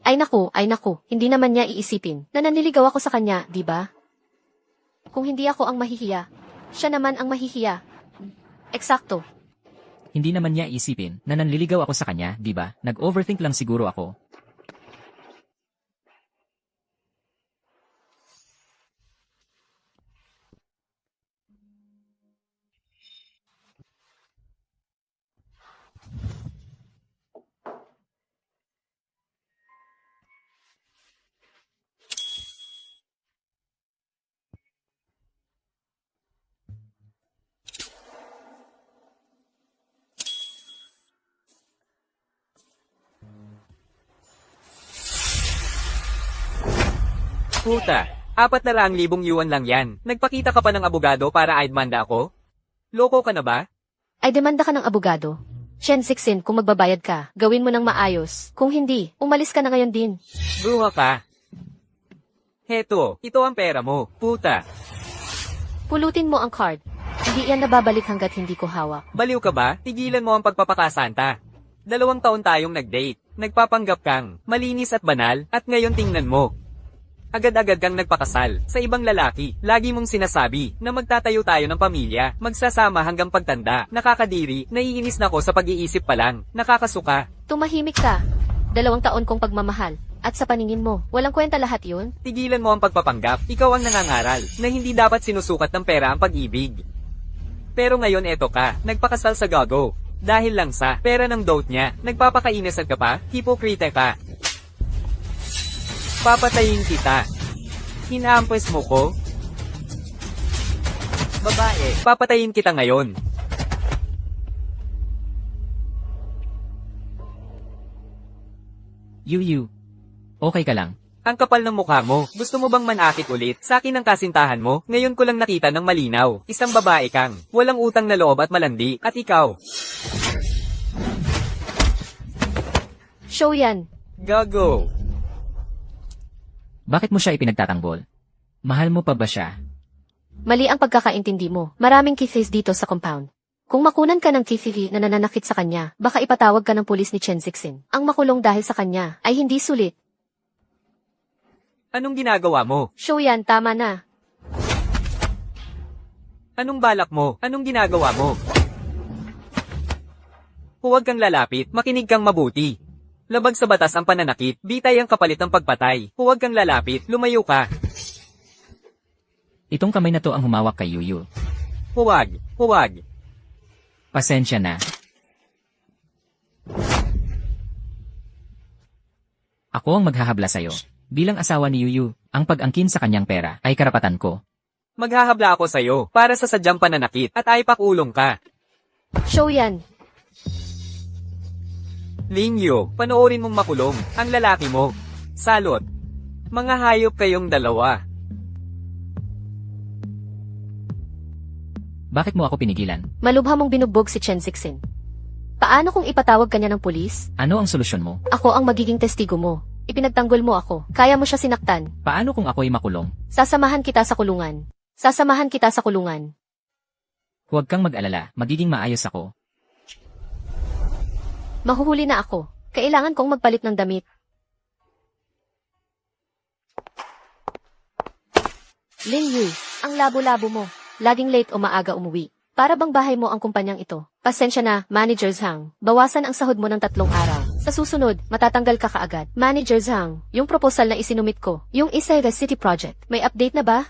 Ay naku, hindi naman niya iisipin na nanliligaw ako sa kanya, di ba? Kung hindi ako ang mahihiya, siya naman ang mahihiya. Eksakto. Hindi naman niya isipin na nanliligaw ako sa kanya, di ba? Nag-overthink lang siguro ako. Puta, 400,000 yuan lang yan. Nagpakita ka pa ng abogado para aidmanda ako? Loko ka na ba? Ay demanda ka ng abogado. Shen Sixin, kung magbabayad ka, gawin mo ng maayos. Kung hindi, umalis ka na ngayon din. Bruha ka. Heto, ito ang pera mo, puta. Pulutin mo ang card. Hindi yan nababalik hanggat hindi ko hawak. Baliw ka ba? Tigilan mo ang pagpapakasanta. 2 taon tayong nag-date. Nagpapanggap kang malinis at banal, at ngayon tingnan mo. Agad-agad kang nagpakasal sa ibang lalaki. Lagi mong sinasabi na magtatayo tayo ng pamilya, magsasama hanggang pagtanda. Nakakadiri, naiinis na ko sa pag-iisip pa lang. Nakakasuka. Tumahimik ka. 2 taon kong pagmamahal. At sa paningin mo, walang kwenta lahat yun? Tigilan mo ang pagpapanggap. Ikaw ang nangangaral na hindi dapat sinusukat ng pera ang pag-ibig. Pero ngayon eto ka, nagpakasal sa gago. Dahil lang sa pera ng dote niya, nagpapakainisan ka pa, hipokrite ka. Papatayin kita. Hinahampas mo ko? Babae, papatayin kita ngayon. Yu, okay ka lang? Ang kapal ng mukha mo. Gusto mo bang manakit ulit? Sa akin ang kasintahan mo. Ngayon ko lang nakita ng malinaw. Isang babae kang. Walang utang na loob at malandi. At ikaw. Show yan. Gago. Bakit mo siya ipinagtatanggol? Mahal mo pa ba siya? Mali ang pagkakaintindi mo. Maraming kisses dito sa compound. Kung makunan ka ng KCV na nananakit sa kanya, baka ipatawag ka ng pulis ni Chen Sixin. Ang makulong dahil sa kanya ay hindi sulit. Anong ginagawa mo? Show yan, tama na. Anong balak mo? Anong ginagawa mo? Huwag kang lalapit, makinig kang mabuti. Labag sa batas ang pananakit, bitay ang kapalit ng pagpatay. Huwag kang lalapit, lumayo ka. Itong kamay na to ang humawak kay Yuyu. Huwag. Pasensya na. Ako ang maghahabla sa'yo. Bilang asawa ni Yuyu, ang pag-angkin sa kanyang pera ay karapatan ko. Maghahabla ako sa'yo, para sa sadyang pananakit, at ay pakulong ka. Show yan. Linyo, panoorin mong makulong, ang lalaki mo. Salot. Mga hayop kayong dalawa. Bakit mo ako pinigilan? Malubha mong binugbog si Chen Sixin. Paano kung ipatawag kanya ng pulis? Ano ang solusyon mo? Ako ang magiging testigo mo. Ipinagtanggol mo ako. Kaya mo siya sinaktan. Paano kung ako'y makulong? Sasamahan kita sa kulungan. Sasamahan kita sa kulungan. Huwag kang mag-alala, magiging maayos ako. Mahuhuli na ako. Kailangan kong magpalit ng damit. Lin Yu, ang labo-labo mo. Laging late o maaga umuwi. Para bang bahay mo ang kumpanyang ito? Pasensya na, Manager Zhang. Bawasan ang sahod mo ng 3 araw. Sa susunod, matatanggal ka kaagad. Manager Zhang, yung proposal na isinumit ko, yung Isayra City Project, may update na ba?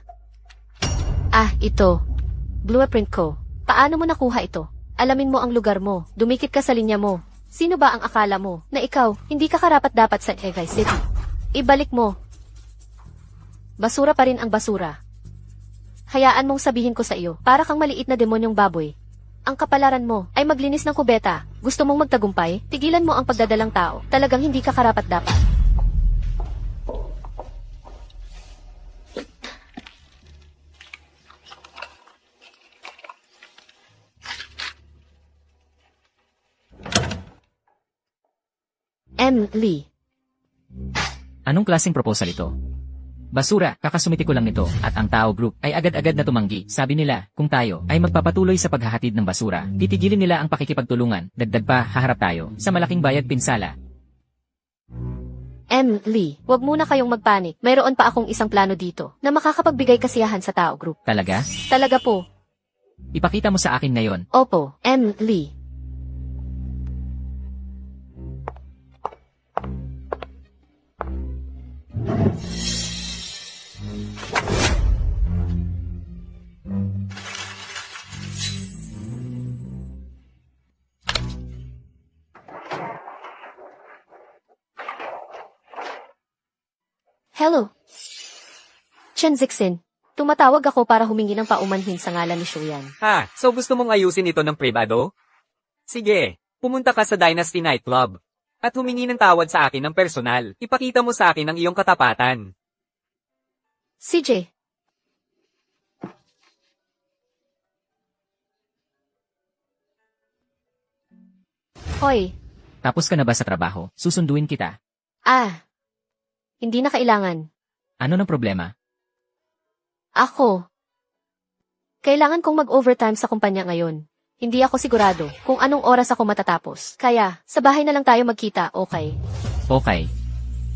Ah, ito. Blueprint ko. Paano mo nakuha ito? Alamin mo ang lugar mo. Dumikit ka sa linya mo. Sino ba ang akala mo na ikaw hindi ka karapat-dapat sa Egay City? Ibalik mo. Basura pa rin ang basura. Hayaan mong sabihin ko sa iyo, para kang maliit na demonyong baboy. Ang kapalaran mo ay maglinis ng kubeta. Gusto mong magtagumpay? Tigilan mo ang pagdadalang tao. Talagang hindi ka karapat-dapat. M. Lee. Anong klaseng proposal ito? Basura, kakasumiti ko lang nito, at ang Tao Group ay agad-agad na tumanggi. Sabi nila, kung tayo ay magpapatuloy sa paghahatid ng basura, titigilin nila ang pakikipagtulungan, dagdag pa, haharap tayo sa malaking bayad pinsala. Lee, wag muna kayong magpanik. Mayroon pa akong isang plano dito na makakapagbigay kasiyahan sa tao group. Talaga? Talaga po. Ipakita mo sa akin ngayon. Opo, Lee. Hello. Chen Zixin, tumatawag ako para humingi ng paumanhin sa ngalan ni Shuyan. Ha, so gusto mong ayusin ito ng pribado? Sige, pumunta ka sa Dynasty Nightclub. At humingi ng tawad sa akin ng personal. Ipakita mo sa akin ang iyong katapatan. CJ. Hoy, Tapos ka na ba sa trabaho? Susunduin kita. hindi na kailangan. Ano ng problema? Ako. Kailangan kong mag-overtime sa kumpanya ngayon. Hindi ako sigurado kung anong oras ako matatapos. Kaya, sa bahay na lang tayo magkita, okay? Okay.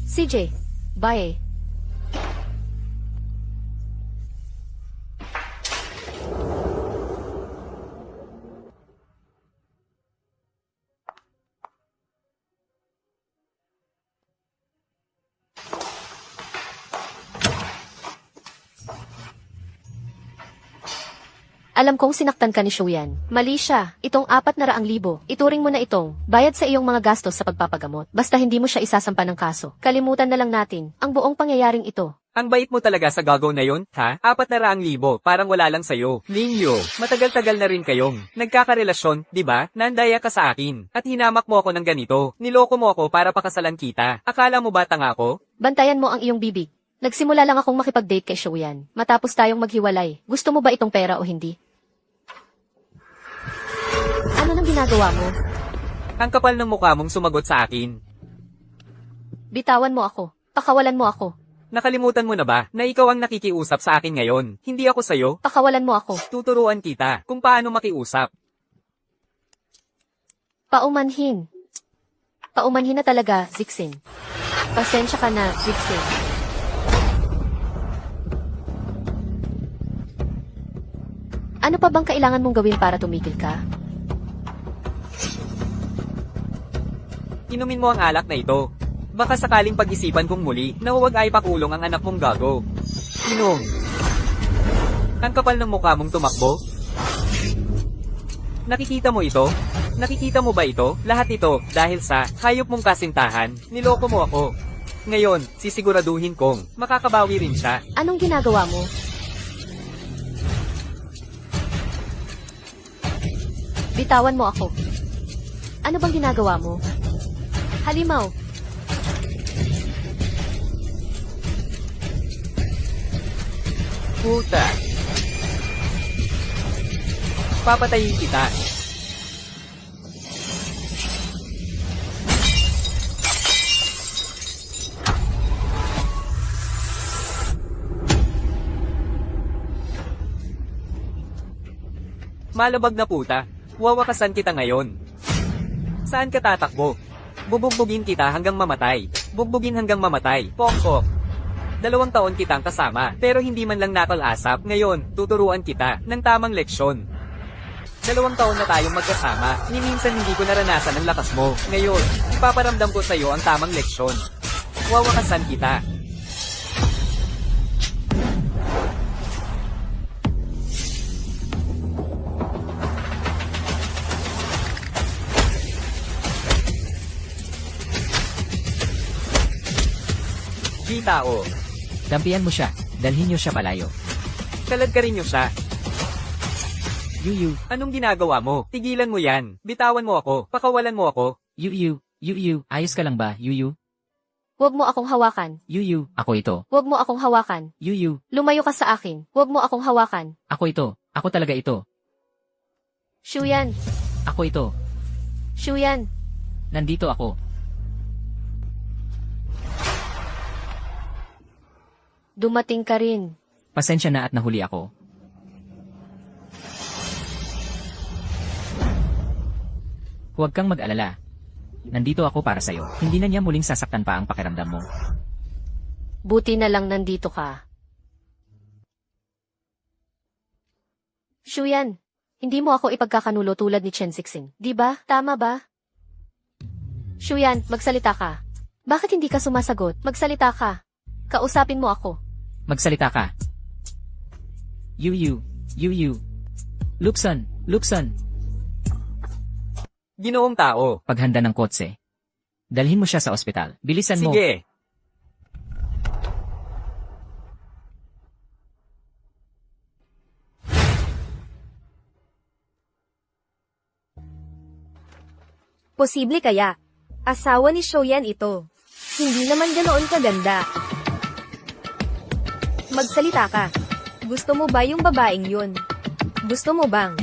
CJ, bye. Alam kong sinaktan ka ni Shuyan. Mali siya. Itong 400,000. Ituring mo na itong bayad sa iyong mga gastos sa pagpapagamot. Basta hindi mo siya isasampa ng kaso. Kalimutan na lang natin ang buong pangyayaring ito. Ang bait mo talaga sa gagaw na yon, ha? 400,000, parang wala lang sa'yo. Linyo, matagal-tagal na rin kayong nagkakarelasyon, di ba? Nandaya ka sa akin. At hinamak mo ako ng ganito. Niloko mo ako para pakasalan kita. Akala mo ba tanga ako? Bantayan mo ang iyong bibig. Nagsimula lang akong makipag-date kay Shuyan. Matapos tayong maghiwalay. Gusto mo ba itong pera o hindi? Ano nang ginagawa mo? Ang kapal ng mukha mong sumagot sa akin. Bitawan mo ako. Pakawalan mo ako. Nakalimutan mo na ba na ikaw ang nakikiusap sa akin ngayon? Hindi ako sa'yo. Pakawalan mo ako. Tuturuan kita kung paano makiusap. Paumanhin. Paumanhin na talaga, Zixin. Pasensya ka na, Zixin. Ano pa bang kailangan mong gawin para tumigil ka? Inumin mo ang alak na ito. Baka sakaling pag-isipan kong muli na huwag ay pakulong ang anak mong gago. Inom. Ang kapal ng mukha mong tumakbo. Nakikita mo ito? Nakikita mo ba ito? Lahat ito dahil sa hayop mong kasintahan. Niloko mo ako. Ngayon, sisiguraduhin kong makakabawi rin siya. Anong ginagawa mo? Bitawan mo ako. Ano bang ginagawa mo? Halimaw. Puta. Papatayin kita. Malabag na puta. Wawakasan kita ngayon. Saan ka tatakbo? Bubugbugin kita hanggang mamatay. Bugbugin hanggang mamatay. Pongpok. 2 taon kitang kasama, pero hindi man lang napal-asap. Ngayon, tuturuan kita ng tamang leksyon. 2 taon na tayong magkasama, ni minsan hindi ko naranasan ang lakas mo. Ngayon, ipaparamdam ko sa'yo ang tamang leksyon. Wawakasan kita. Tao. Dampian mo siya. Dalhin niyo siya palayo. Kalad ka rin niyo siya. Yuyu. Anong ginagawa mo? Tigilan mo yan. Bitawan mo ako. Pakawalan mo ako. Yuyu. Ayos ka lang ba, Yuyu? Huwag mo akong hawakan. Yuyu. Ako ito. Huwag mo akong hawakan. Yuyu. Lumayo ka sa akin. Huwag mo akong hawakan. Ako ito. Ako talaga ito. Shuyan. Ako ito. Shuyan. Nandito ako. Dumating ka rin. Pasensya na at nahuli ako. Huwag kang mag-alala. Nandito ako para sa'yo. Hindi na niya muling sasaktan pa ang pakiramdam mo. Buti na lang nandito ka. Shuyan, hindi mo ako ipagkakanulo tulad ni Chen Zixin. Di ba? Tama ba? Shuyan, magsalita ka. Bakit hindi ka sumasagot? Magsalita ka. Kausapin mo ako. Magsalita ka. Yu. Luxon. Ginoong tao. Paghanda ng kotse. Dalhin mo siya sa ospital. Bilisan mo. Sige. Posible kaya? Asawa ni Shoyan ito. Hindi naman ganoon kaganda. Magsalita ka. Gusto mo ba yung babaeng yun? Gusto mo bang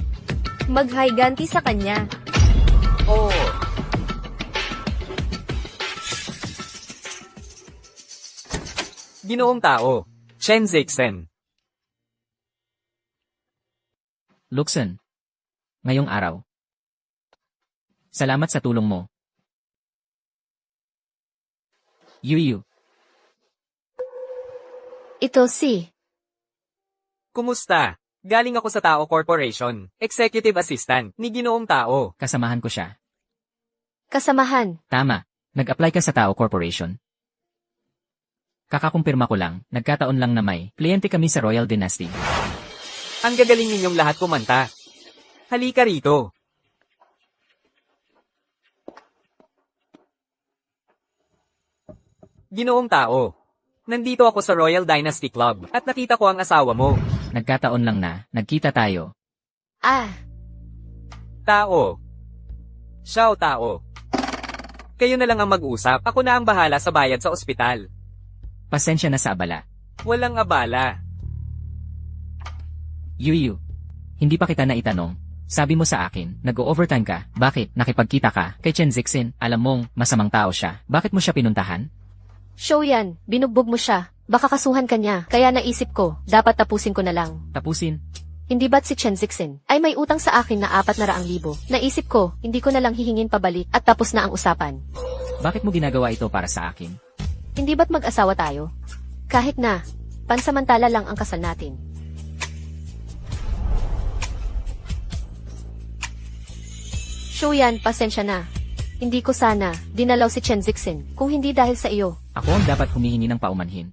mag-higanti sa kanya? Oo. Ginoong tao. Chen Zixin. Luxon. Ngayong araw. Salamat sa tulong mo. Yu. Ito si... Kumusta? Galing ako sa Tao Corporation. Executive Assistant ni Ginoong Tao. Kasamahan ko siya. Kasamahan. Tama. Nag-apply ka sa Tao Corporation. Kakakumpirma ko lang, nagkataon lang na may kliyente kami sa Royal Dynasty. Ang gagaling ninyong lahat kumanta. Halika rito. Ginoong Tao. Nandito ako sa Royal Dynasty Club at nakita ko ang asawa mo. Nagkataon lang na, nagkita tayo. Ah, Tao. Xiao Tao. Kayo na lang ang mag-usap. Ako na ang bahala sa bayad sa ospital. Pasensya na sa abala. Walang abala. Yu. Hindi pa kita naitanong. Sabi mo sa akin, nag-overtime ka. Bakit? Nakipagkita ka kay Chen Zixin. Alam mong, masamang tao siya. Bakit mo siya pinuntahan? Shoyan, binugbog mo siya. Baka kasuhan ka niya. Kaya naisip ko, dapat tapusin ko na lang. Tapusin. Hindi ba't si Chen Zixin ay may utang sa akin na 400,000? Naisip ko, hindi ko na lang hihingin pabalik at tapos na ang usapan. Bakit mo ginagawa ito para sa akin? Hindi ba't mag-asawa tayo? Kahit na, pansamantala lang ang kasal natin. Shuyan, pasensya na. Hindi ko sana dinalaw si Chen Zixin kung hindi dahil sa iyo. Ako ang dapat humihingi ng paumanhin.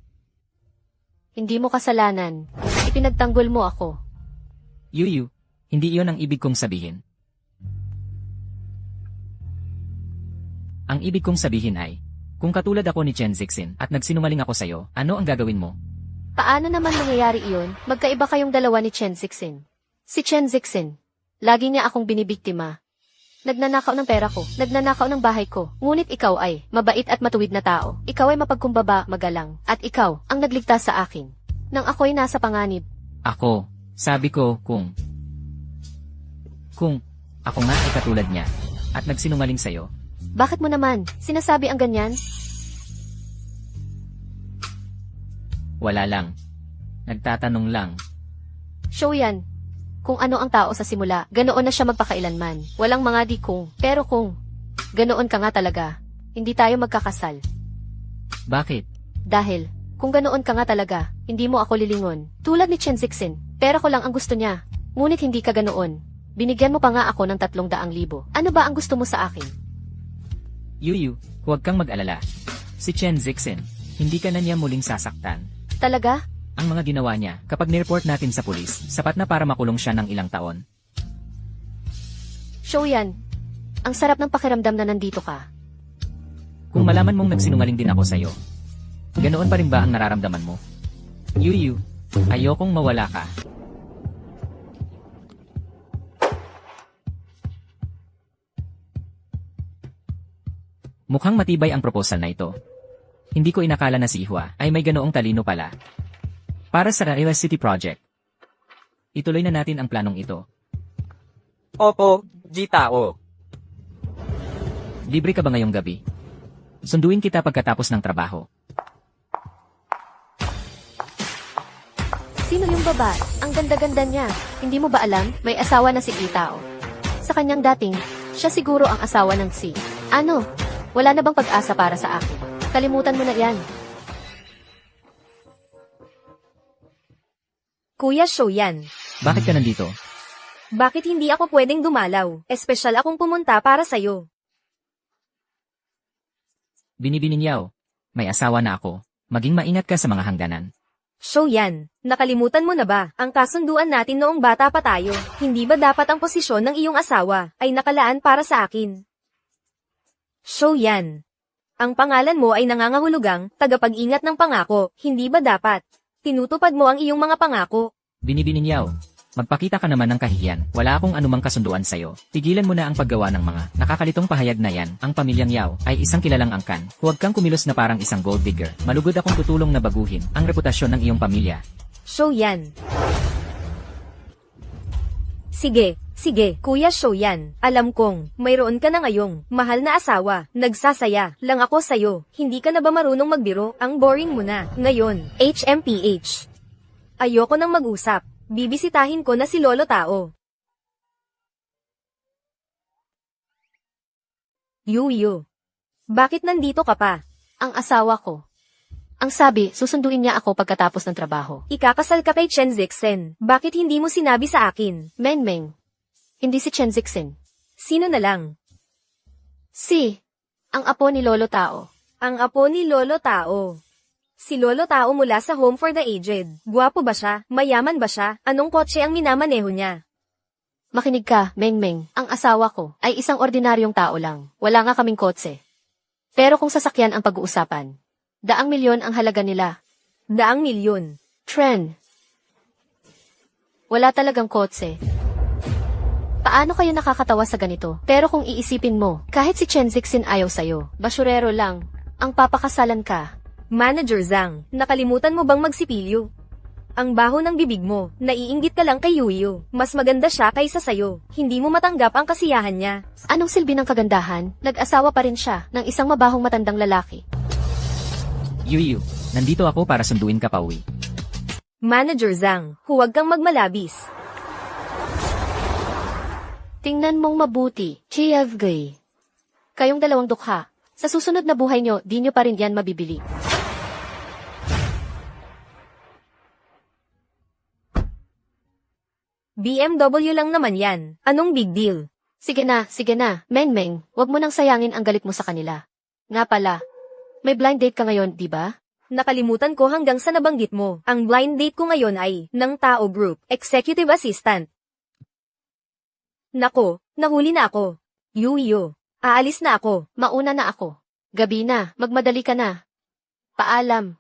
Hindi mo kasalanan. Ipinagtanggol mo ako. Yu, hindi iyon ang ibig kong sabihin. Ang ibig kong sabihin ay, kung katulad ako ni Chen Zixin at nagsinungaling ako sa'yo, ano ang gagawin mo? Paano naman mangyayari iyon? Magkaiba kayong dalawa ni Chen Zixin. Si Chen Zixin, lagi niya akong binibiktima. Nagnanakaw ng pera ko, nagnanakaw ng bahay ko, ngunit ikaw ay mabait at matuwid na tao. Ikaw ay mapagkumbaba, magalang, at ikaw ang nagligtas sa akin. Nang ako'y nasa panganib. Ako, sabi ko kung ako nga ay katulad niya at nagsinungaling sa'yo, Bakit mo naman sinasabi ang ganyan? wala lang. Nagtatanong lang. Shoyan, kung ano ang tao sa simula, ganoon na siya magpakailanman. Walang mga di kung, pero kung ganoon ka nga talaga, hindi tayo magkakasal. Bakit? Dahil, kung ganoon ka nga talaga, hindi mo ako lilingon. Tulad ni Chen Zixin, pera ko lang ang gusto niya. Ngunit hindi ka ganoon. Binigyan mo pa nga ako ng 300,000. Ano ba ang gusto mo sa akin? Yu, huwag kang mag-alala. Si Chen Zixin, hindi ka na niya muling sasaktan. Talaga? Ang mga ginawa niya, kapag nireport natin sa pulis, sapat na para makulong siya ng ilang taon. Shoyan, ang sarap ng pakiramdam na nandito ka. Kung malaman mong nagsinungaling din ako sa'yo, ganoon pa rin ba ang nararamdaman mo? Yu, ayokong mawala ka. Mukhang matibay ang proposal na ito. Hindi ko inakala na si Ihua ay may ganoong talino pala. Para sa Raiwa City Project, ituloy na natin ang planong ito. Opo, G-Tao. Libre ka ba ngayong gabi? Sunduin kita pagkatapos ng trabaho. Sino yung babae? Ang ganda-ganda niya. Hindi mo ba alam, may asawa na si Itao. Sa kanyang dating, siya siguro ang asawa ng si. Ano, Wala na bang pag-asa para sa akin? Kalimutan mo na yan. Kuya Shoyan, Bakit ka nandito? bakit hindi ako pwedeng dumalaw? Espesyal akong pumunta para sa'yo. Binibininyaw. May asawa na ako. Maging maingat ka sa mga hangganan. Shoyan, nakalimutan mo na ba ang kasunduan natin noong bata pa tayo? Hindi ba dapat ang posisyon ng iyong asawa ay nakalaan para sa akin? Shoyan, ang pangalan mo ay nangangahulugang tagapag-ingat ng pangako, hindi ba dapat? Tinutupad mo ang iyong mga pangako. Binibininyaw. Magpakita ka naman ng kahihiyan. Wala akong anumang kasunduan sa'yo. Tigilan mo na ang paggawa ng mga nakakalitong pahayag na yan. Ang pamilyang Yao ay isang kilalang angkan. Huwag kang kumilos na parang isang gold digger. Malugod akong tutulong na baguhin ang reputasyon ng iyong pamilya. Shoyan. Sige, Kuya Shoyan. Alam kong, mayroon ka na ngayong mahal na asawa. Nagsasaya lang ako sa'yo. Hindi ka na ba marunong magbiro? Ang boring mo na. Ngayon, HMPH. Ayoko nang mag-usap. Bibisitahin ko na si Lolo Tao. Yuyu. Bakit nandito ka pa? Ang asawa ko. Ang sabi, susunduin niya ako pagkatapos ng trabaho. Ikakasal ka kay Chen Zixen. Bakit hindi mo sinabi sa akin? Menmeng. Hindi si Chen Zixin. Sino na lang? Ang apo ni Lolo Tao. Ang apo ni Lolo Tao. Si Lolo Tao mula sa Home for the Aged. Gwapo ba siya? Mayaman ba siya? Anong kotse ang minamaneho niya? Makinig ka, Menmeng. Ang asawa ko ay isang ordinaryong tao lang. Wala nga kaming kotse. Pero kung sasakyan ang pag-uusapan, 100 milyon ang halaga nila. 100 milyon. Tren. Wala talagang kotse. Paano kayo nakakatawa sa ganito? Pero kung iisipin mo, kahit si Chen Zixin ayaw sa'yo, basurero lang, ang papakasalan ka. Manager Zhang, nakalimutan mo bang magsipilyo? Ang baho ng bibig mo, naiinggit ka lang kay Yuyu. Mas maganda siya kaysa sayo. Hindi mo matanggap ang kasiyahan niya. Anong silbi ng kagandahan? Nag-asawa pa rin siya ng isang mabahong matandang lalaki. Yuyu, nandito ako para sunduin ka pauwi. Manager Zhang, huwag kang magmalabis. Tingnan mong mabuti, Chievgay. Kayong dalawang dukha. Sa susunod na buhay nyo, di nyo pa rin yan mabibili. BMW lang naman yan. Anong big deal? Sige na, Menmeng, wag mo nang sayangin ang galit mo sa kanila. Nga pala, may blind date ka ngayon, di ba? Nakalimutan ko hanggang sa nabanggit mo. Ang blind date ko ngayon ay ng Tao Group, Executive Assistant. Nako, nahuli na ako. Yuyo, aalis na ako. Mauna na ako. Gabi na, magmadali ka na. Paalam.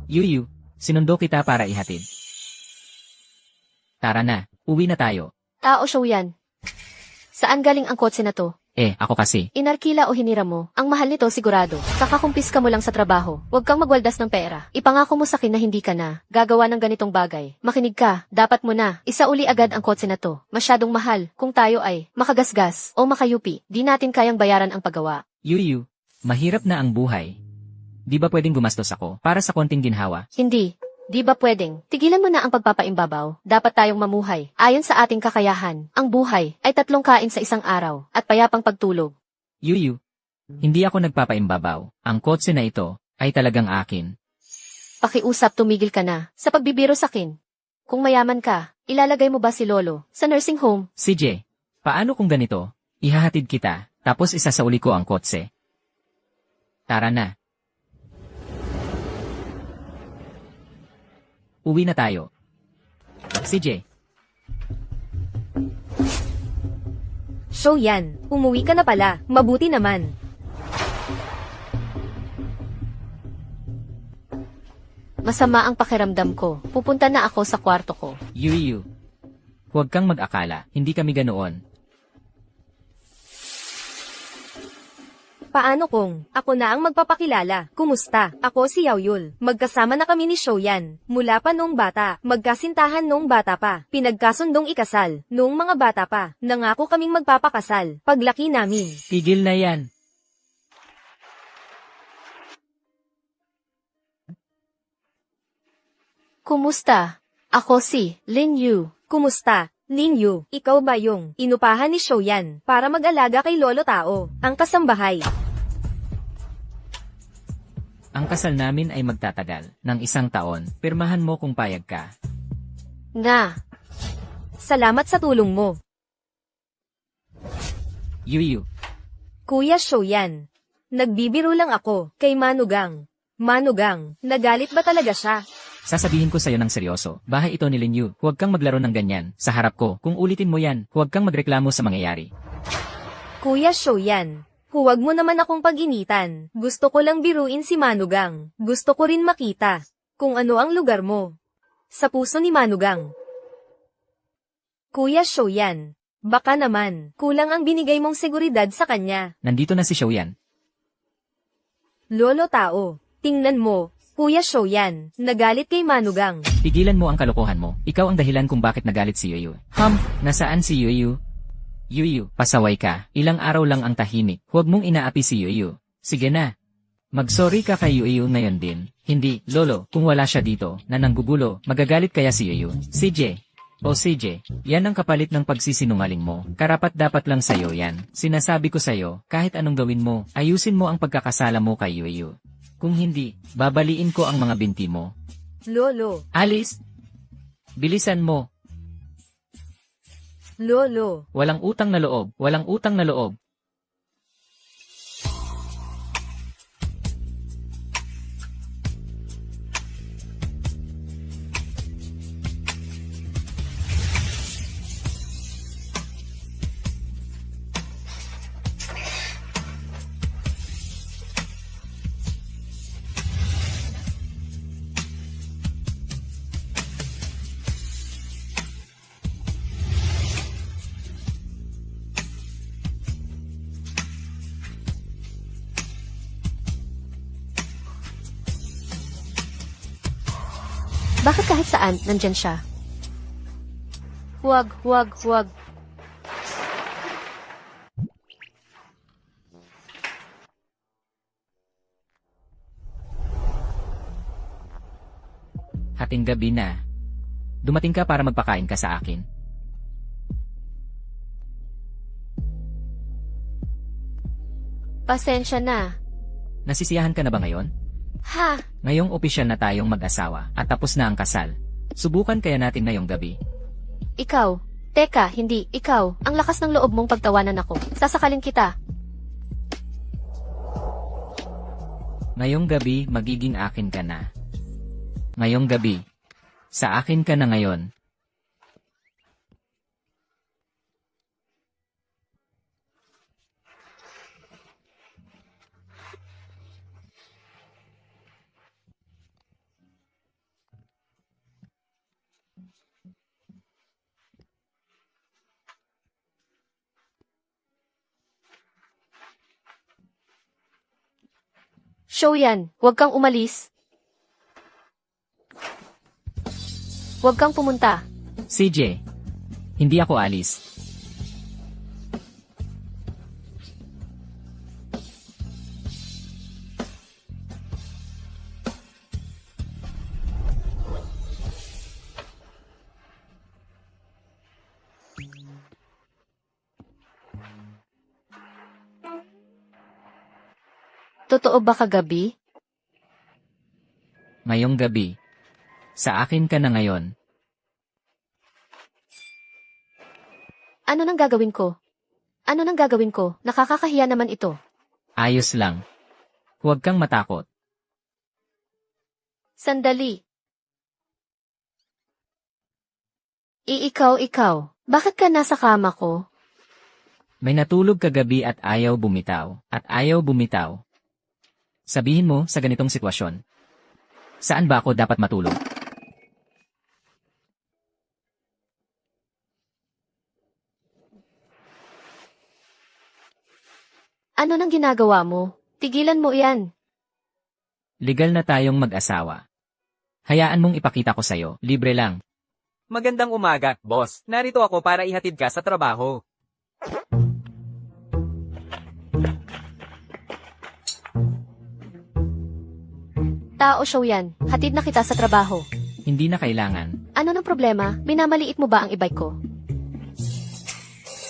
Yuyu, sinundo kita para ihatid. Tara na, uwi na tayo. Tao show yan. Saan galing ang kotse na to? Ako kasi. Inarkila o hinira mo, ang mahal nito sigurado. Kakakumpis ka mo lang sa trabaho. Huwag kang magwaldas ng pera. Ipangako mo sa akin na hindi ka na gagawa ng ganitong bagay. Makinig ka, dapat mo na. Isauli agad ang kotse na to. Masyadong mahal. Kung tayo ay makagasgas o makayupi, di natin kayang bayaran ang paggawa. Yuyu, mahirap na ang buhay. Di ba pwedeng gumastos ako para sa konting ginhawa? Hindi. Di ba pwedeng? Tigilan mo na ang pagpapaimbabaw. Dapat tayong mamuhay. Ayon sa ating kakayahan, ang buhay ay 3 kain sa isang araw at payapang pagtulog. Yuyu, hindi ako nagpapaimbabaw. Ang kotse na ito ay talagang akin. Pakiusap, tumigil ka na sa pagbibiro sa akin. Kung mayaman ka, ilalagay mo ba si Lolo sa nursing home? CJ, paano kung ganito? Ihahatid kita, tapos isasauli ko ang kotse. Tara na. Uwi na tayo. CJ. Show yan, umuwi ka na pala. Mabuti naman. Masama ang pakiramdam ko. Pupunta na ako sa kwarto ko. Yuyu. Huwag kang mag-akala, hindi kami ganoon. Paano kung ako na ang magpapakilala? Kumusta? Ako si Yaoyul. Magkasama na kami ni Shoyan. Mula pa noong bata. Magkasintahan noong bata pa. Pinagkasundong ikasal. Noong mga bata pa. Nangako kaming magpapakasal. Paglaki namin. Tigil na yan. Kumusta? Ako si Lin Yu. Kumusta? Linyu, ikaw ba yung inupahan ni Shoyan para mag-alaga kay Lolo Tao, ang kasambahay? Ang kasal namin ay magtatagal ng 1 taon. Pirmahan mo kung payag ka. Nga. Salamat sa tulong mo. Yuyu. Kuya Shoyan. Nagbibiro lang ako, kay Manugang. Manugang, nagalit ba talaga siya? Sasabihin ko sa'yo ng seryoso. Bahay ito ni Linyu. Huwag kang maglaro ng ganyan. Sa harap ko, kung ulitin mo yan, huwag kang magreklamo sa mangyayari. Kuya Shoyan, huwag mo naman akong pag-initan. Gusto ko lang biruin si Manugang. Gusto ko rin makita kung ano ang lugar mo sa puso ni Manugang. Kuya Shoyan, baka naman, kulang ang binigay mong seguridad sa kanya. Nandito na si Shoyan. Lolo Tao, tingnan mo, Kuya Shoyan, nagalit kay Manugang. Pigilan mo ang kalokohan mo. Ikaw ang dahilan kung bakit nagalit si Yuyu. Nasaan si Yuyu? Yuyu, pasaway ka. Ilang araw lang ang tahimik. Huwag mong inaapi si Yuyu. Sige na. Mag-sorry ka kay Yuyu ngayon din. Hindi, Lolo, kung wala siya dito, na nanggugulo, magagalit kaya si Yuyu. CJ. O CJ, yan ang kapalit ng pagsisinungaling mo. Karapat-dapat lang sa'yo yan. Sinasabi ko sa'yo, kahit anong gawin mo, ayusin mo ang pagkakasala mo kay Yuyu. Kung hindi, babaliin ko ang mga binti mo. Lolo, Alice! Bilisan mo. Lolo, Walang utang na loob. Walang utang na loob. Bakit kahit saan, nandyan siya? Huwag, huwag, huwag. Hating gabi na. Dumating ka para magpakain ka sa akin. Pasensya na. Nasisiyahan ka na ba ngayon? Ha? Ngayong opisyal na tayong mag-asawa at tapos na ang kasal. Subukan kaya natin ngayong gabi. Ikaw. Teka, hindi. Ikaw. Ang lakas ng loob mong pagtawanan ako. Sasakalin kita. Ngayong gabi magiging akin ka na. Ngayong gabi. Sa akin ka na ngayon. Shoyan, huwag kang umalis. Huwag kang pumunta. CJ. Hindi ako alis. Totoo ba kagabi? Ngayong gabi. Sa akin ka na ngayon. Ano nang gagawin ko? Ano nang gagawin ko? Nakakakahiya naman ito. Ayos lang. Huwag kang matakot. Sandali. Ikaw. Bakit ka nasa kama ko? May natulog kagabi at ayaw bumitaw. Sabihin mo sa ganitong sitwasyon. Saan ba ako dapat matulog? Ano nang ginagawa mo? Tigilan mo yan. Legal na tayong mag-asawa. Hayaan mong ipakita ko sa'yo, libre lang. Magandang umaga, boss. Narito ako para ihatid ka sa trabaho. Tao Shoyan, hatid na kita sa trabaho. Hindi na kailangan. Ano nang problema? Minamaliit mo ba ang e-bike ko?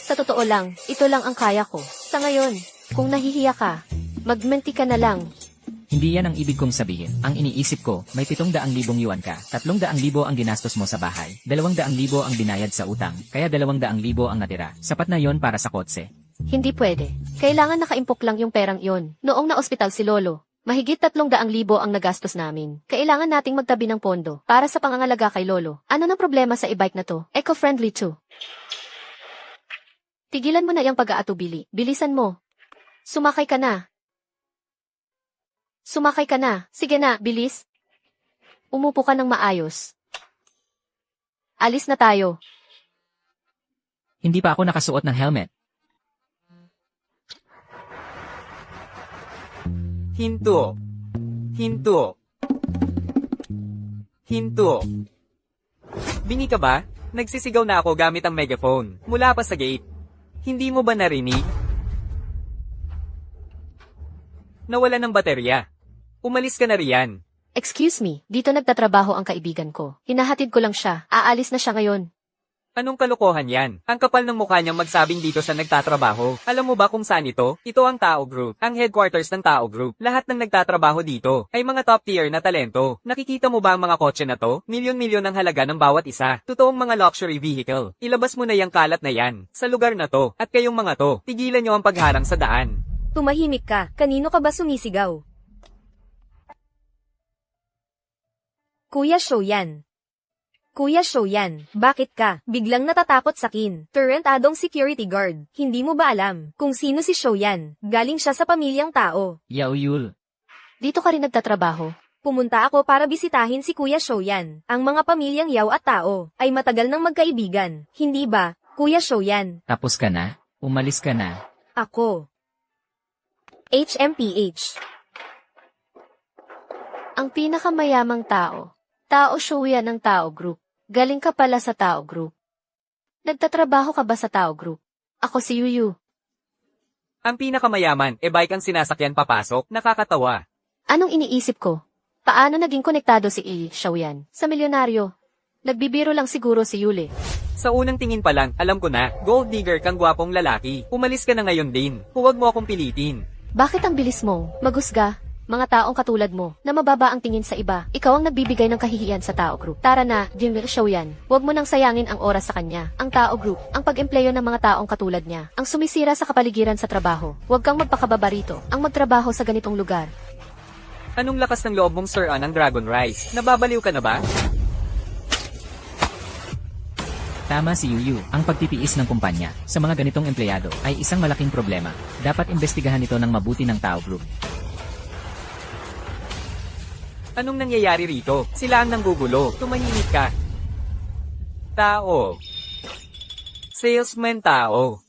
Sa totoo lang, ito lang ang kaya ko. Sa ngayon, kung nahihiya ka, magmenti ka na lang. Hindi yan ang ibig kong sabihin. Ang iniisip ko, may 700,000 yuan ka. 300,000 ang ginastos mo sa bahay. 200,000 ang binayad sa utang. Kaya 200,000 ang natira. Sapat na yon para sa kotse. Hindi pwede. Kailangan nakaimpok lang yung perang yon. Noong na-ospital si Lolo, mahigit 300,000 ang nagastos namin. Kailangan nating magtabi ng pondo para sa pangangalaga kay Lolo. Ano nang problema sa e-bike na to? Eco-friendly too. Tigilan mo na yung pag-aatubili. Bilisan mo. Sumakay ka na. Sumakay ka na. Sige na, bilis. Umupo ka ng maayos. Alis na tayo. Hindi pa ako nakasuot ng helmet. Hinto. Hinto. Hinto. Bingi ka ba? Nagsisigaw na ako gamit ang megaphone, mula pa sa gate. Hindi mo ba narinig? Nawala ng baterya. Umalis ka na riyan. Excuse me, dito nagtatrabaho ang kaibigan ko. Hinahatid ko lang siya. Aalis na siya ngayon. Anong kalokohan yan? Ang kapal ng mukha niyang magsabing dito siya nagtatrabaho. Alam mo ba kung saan ito? Ito ang Tao Group, ang headquarters ng Tao Group. Lahat ng nagtatrabaho dito ay mga top tier na talento. Nakikita mo ba ang mga kotse na to? Milyon-milyon ang halaga ng bawat isa. Totoong mga luxury vehicle. Ilabas mo na yung kalat na yan sa lugar na to. At kayong mga to, tigilan niyo ang pagharang sa daan. Tumahimik ka. Kanino ka ba sumisigaw? Kuya Shoyan. Kuya Shoyan, bakit ka? Biglang natatakot sa akin. Tarantadong security guard. Hindi mo ba alam kung sino si Shoyan? Galing siya sa pamilyang tao. Yao Yul. Dito ka rin nagtatrabaho. Pumunta ako para bisitahin si Kuya Shoyan. Ang mga pamilyang Yao at Tao ay matagal nang magkaibigan. Hindi ba, Kuya Shoyan? Tapos ka na? Umalis ka na? Ako. HMPH. Ang pinakamayamang tao. Tao Shoyan ng Tao Group. Galing ka pala sa Tao Group. Nagtatrabaho ka ba sa Tao Group? Ako si Yuyu. Ang pinakamayaman, bike ang sinasakyan papasok, nakakatawa. Anong iniisip ko? Paano naging konektado si Shoyan sa milyonaryo? Nagbibiro lang siguro si Yuli. Sa unang tingin pa lang, alam ko na, gold digger kang gwapong lalaki. Umalis ka na ngayon din. Huwag mo akong pilitin. Bakit ang bilis mo? Magusga? Mga taong katulad mo, na mababa ang tingin sa iba, ikaw ang nagbibigay ng kahihiyan sa Tao Group. Tara na, Jimmy Shoyan. Huwag mo nang sayangin ang oras sa kanya. Ang Tao Group, ang pag-empleyo ng mga taong katulad niya, ang sumisira sa kapaligiran sa trabaho. Huwag kang magpakababa rito, ang magtrabaho sa ganitong lugar. Anong lakas ng loob mong Sir ng Dragon Rice? Nababaliw ka na ba? Tama si Yuyu, ang pagtitiis ng kumpanya sa mga ganitong empleyado ay isang malaking problema. Dapat imbestigahan ito ng mabuti ng Tao Group. Anong nangyayari rito? Sila ang nanggugulo. Tumahimik ka. Tao. Salesman tao.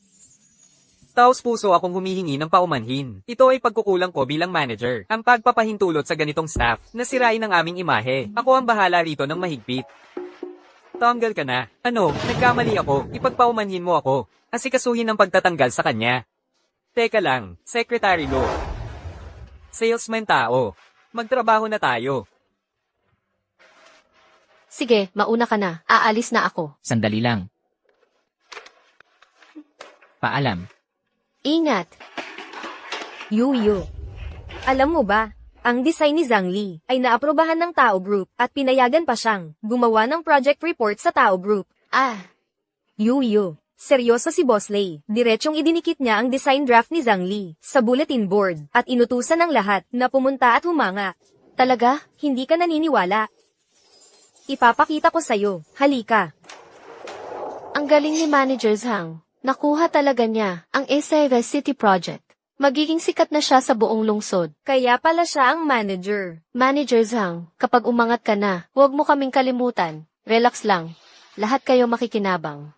Taos puso akong humihingi ng paumanhin. Ito ay pagkukulang ko bilang manager. Ang pagpapahintulot sa ganitong staff, nasirain ang aming imahe. Ako ang bahala rito ng mahigpit. Tanggal ka na. Ano, nagkamali ako. Ipagpaumanhin mo ako. Asikasuhin ang pagtatanggal sa kanya. Teka lang, Secretary Lo. Salesman tao. Magtrabaho na tayo. Sige, mauna ka na. Aalis na ako. Sandali lang. Paalam. Ingat. Yuyu. Alam mo ba, ang design ni Zhang Li ay naaprobahan ng Tao Group at pinayagan pa siyang gumawa ng project report sa Tao Group. Yuyu. Seryoso si Boss Lei. Diretsyong idinikit niya ang design draft ni Zhang Li sa bulletin board at inutusan ng lahat na pumunta at humanga. Talaga? Hindi ka naniniwala. Ipapakita ko sa'yo. Halika. Ang galing ni Manager Zhang. Nakuha talaga niya ang Eseva City Project. Magiging sikat na siya sa buong lungsod. Kaya pala siya ang manager. Manager Zhang, kapag umangat ka na, huwag mo kaming kalimutan. Relax lang. Lahat kayo makikinabang.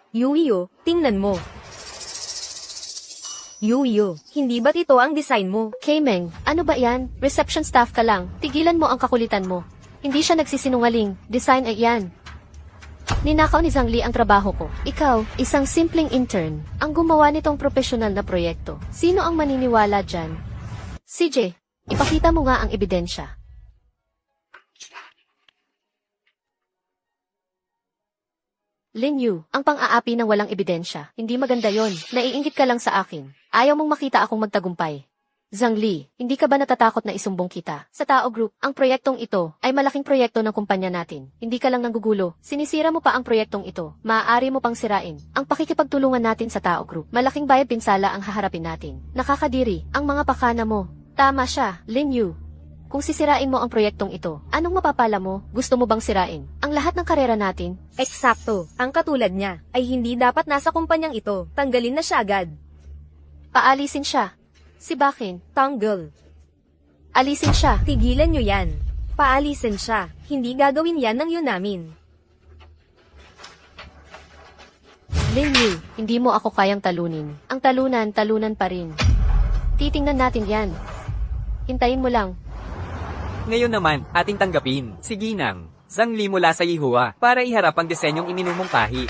Yuyo, tingnan mo. Yuyo, hindi ba't ito ang design mo? Kaimeng, ano ba yan? Reception staff ka lang. Tigilan mo ang kakulitan mo. Hindi siya nagsisinungaling. Design ay yan. Ninakaw ni Zhang Li ang trabaho ko. Ikaw, isang simpleng intern, ang gumawa nitong profesional na proyekto. Sino ang maniniwala dyan? CJ, ipakita mo nga ang ebidensya. Lin Yu, ang pang-aapi ng walang ebidensya. Hindi maganda yon. Naiinggit ka lang sa akin. Ayaw mong makita akong magtagumpay. Zhang Li, hindi ka ba natatakot na isumbong kita? Sa Tao Group, ang proyektong ito ay malaking proyekto ng kumpanya natin. Hindi ka lang nanggugulo. Sinisira mo pa ang proyektong ito. Maaari mo pang sirain ang pakikipagtulungan natin sa Tao Group. Malaking bayad pinsala ang haharapin natin. Nakakadiri ang mga pakana mo. Tama siya, Lin Yu. Kung sisirain mo ang proyektong ito, anong mapapala mo? Gusto mo bang sirain ang lahat ng karera natin? Eksakto. Ang katulad niya ay hindi dapat nasa kumpanyang ito. Tanggalin na siya agad. Paalisin siya. Si Bakin, Tanggal. alisin siya. Tigilan nyo yan. Paalisin siya. Hindi gagawin yan ng yun namin. Lin Yu, hindi mo ako kayang talunin. Ang talunan pa rin. Titingnan natin yan. Hintayin mo lang. Ngayon naman, ating tanggapin, si Ginang, Zhang Li mula sa Yihua, para iharap ang disenyong iminumungkahi.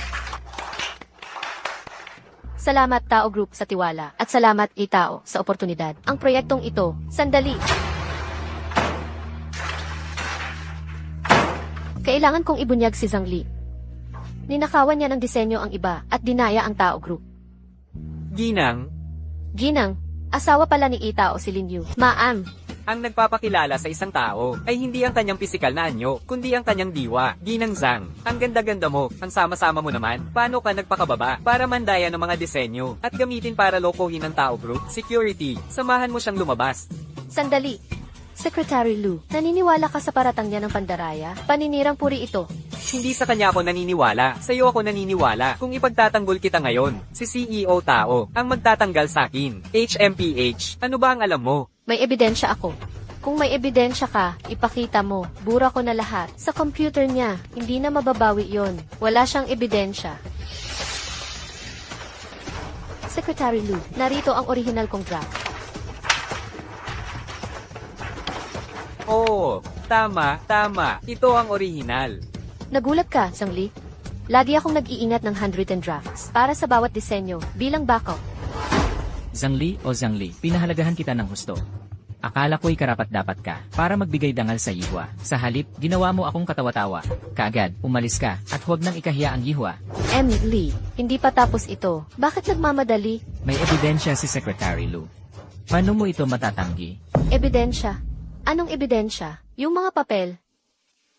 Salamat Tao Group sa tiwala at salamat Tao sa oportunidad. Ang proyektong ito, sandali. Kailangan kong ibunyag si Zhang Li. Ninakawan niya ng disenyo ang iba at dinaya ang Tao Group. Ginang, Asawa pala ni Tao si Lin Yu. Ma'am, ang nagpapakilala sa isang tao ay hindi ang kanyang pisikal na anyo, kundi ang kanyang diwa. Ginang Zhang, ang ganda-ganda mo, ang sama-sama mo naman, paano ka nagpakababa para mandaya ng mga disenyo at gamitin para lokohin ng Tao Group? Security, samahan mo siyang lumabas. sandali. Secretary Lu, naniniwala ka sa paratang niya ng pandaraya? Paninirang puri ito. Hindi sa kanya ako naniniwala, sa iyo ako naniniwala. Kung ipagtatanggol kita ngayon, si CEO Tao, ang magtatanggal sa akin. HMPH, ano ba ang alam mo? May ebidensya ako. Kung may ebidensya ka, ipakita mo. Bura ko na lahat. Sa computer niya, hindi na mababawi yon. Wala siyang ebidensya. Secretary Lu, narito ang original kong draft. Oo, tama. Ito ang orihinal. Nagulat ka, Zhang Li? Lagi akong nag-iingat ng handwritten drafts para sa bawat disenyo bilang backup. Zhang Li o Zhang Li, pinahalagahan kita ng husto. Akala ko'y karapat-dapat ka para magbigay dangal sa Yihua. Sa halip, ginawa mo akong katawa-tawa. Kaagad, umalis ka at huwag nang ikahiya ang Yihua. Li, hindi pa tapos ito. Bakit nagmamadali? May ebidensya si Secretary Lu. Paano mo ito matatanggi? Ebidensya. Anong ebidensya? Yung mga papel.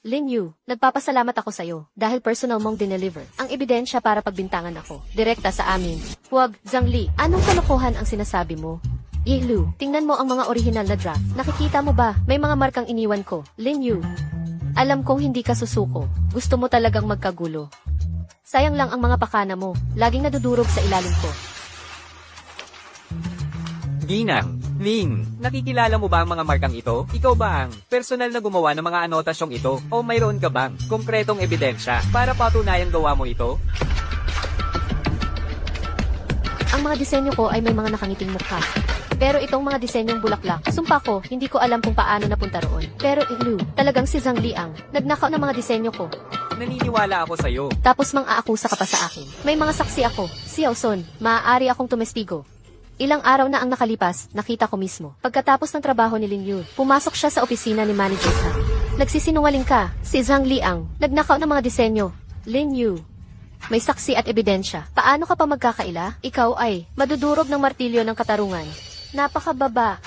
Lin Yu, nagpapasalamat ako sa'yo dahil personal mong dineliver ang ebidensya para pagbintangan ako. Direkta sa amin. Huwag, Zhang Li, anong kalokohan ang sinasabi mo? Lu, tingnan mo ang mga original na draft. Nakikita mo ba? May mga markang iniwan ko. Lin Yu, alam kong hindi ka susuko. Gusto mo talagang magkagulo. Sayang lang ang mga pakana mo. Laging nadudurog sa ilalim ko. Ginang, Ling, nakikilala mo ba ang mga markang ito? Ikaw ba ang personal na gumawa ng mga anotasyong ito? O mayroon ka bang konkretong ebidensya para patunayan gawa mo ito? Ang mga disenyo ko ay may mga nakangiting mukha. Pero itong mga disenyong bulaklak, sumpa ko, hindi ko alam kung paano napunta roon. Pero Lu, talagang si Zhang Li ang nagnakaw ng mga disenyo ko. Naniniwala ako sa'yo. Tapos mang-aakusa ka pa sa akin. May mga saksi ako. Si Son, maaari akong tumestigo. Ilang araw na ang nakalipas, nakita ko mismo. Pagkatapos ng trabaho ni Lin Yu, pumasok siya sa opisina ni Manager Zhang. Nagsisinungaling ka, si Zhang Li ang nagnakaw ng mga disenyo. Lin Yu, may saksi at ebidensya. Paano ka pa magkakaila? Ikaw ay madudurog ng martilyo ng katarungan. Napakababa.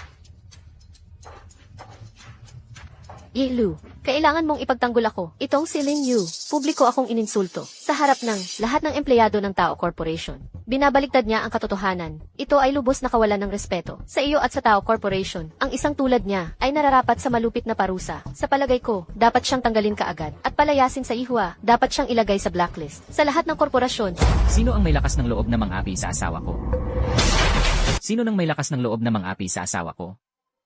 Lu, kailangan mong ipagtanggol ako. Itong si Lin Yu, publiko akong ininsulto sa harap ng lahat ng empleyado ng Tao Corporation. Binabaliktad niya ang katotohanan. Ito ay lubos na kawalan ng respeto sa iyo at sa Tao Corporation. Ang isang tulad niya ay nararapat sa malupit na parusa. Sa palagay ko, dapat siyang tanggalin kaagad at palayasin sa Yihua. Dapat siyang ilagay sa blacklist sa lahat ng korporasyon. Sino ang may lakas ng loob na mang-api sa asawa ko? Sino nang may lakas ng loob na mang-api sa asawa ko?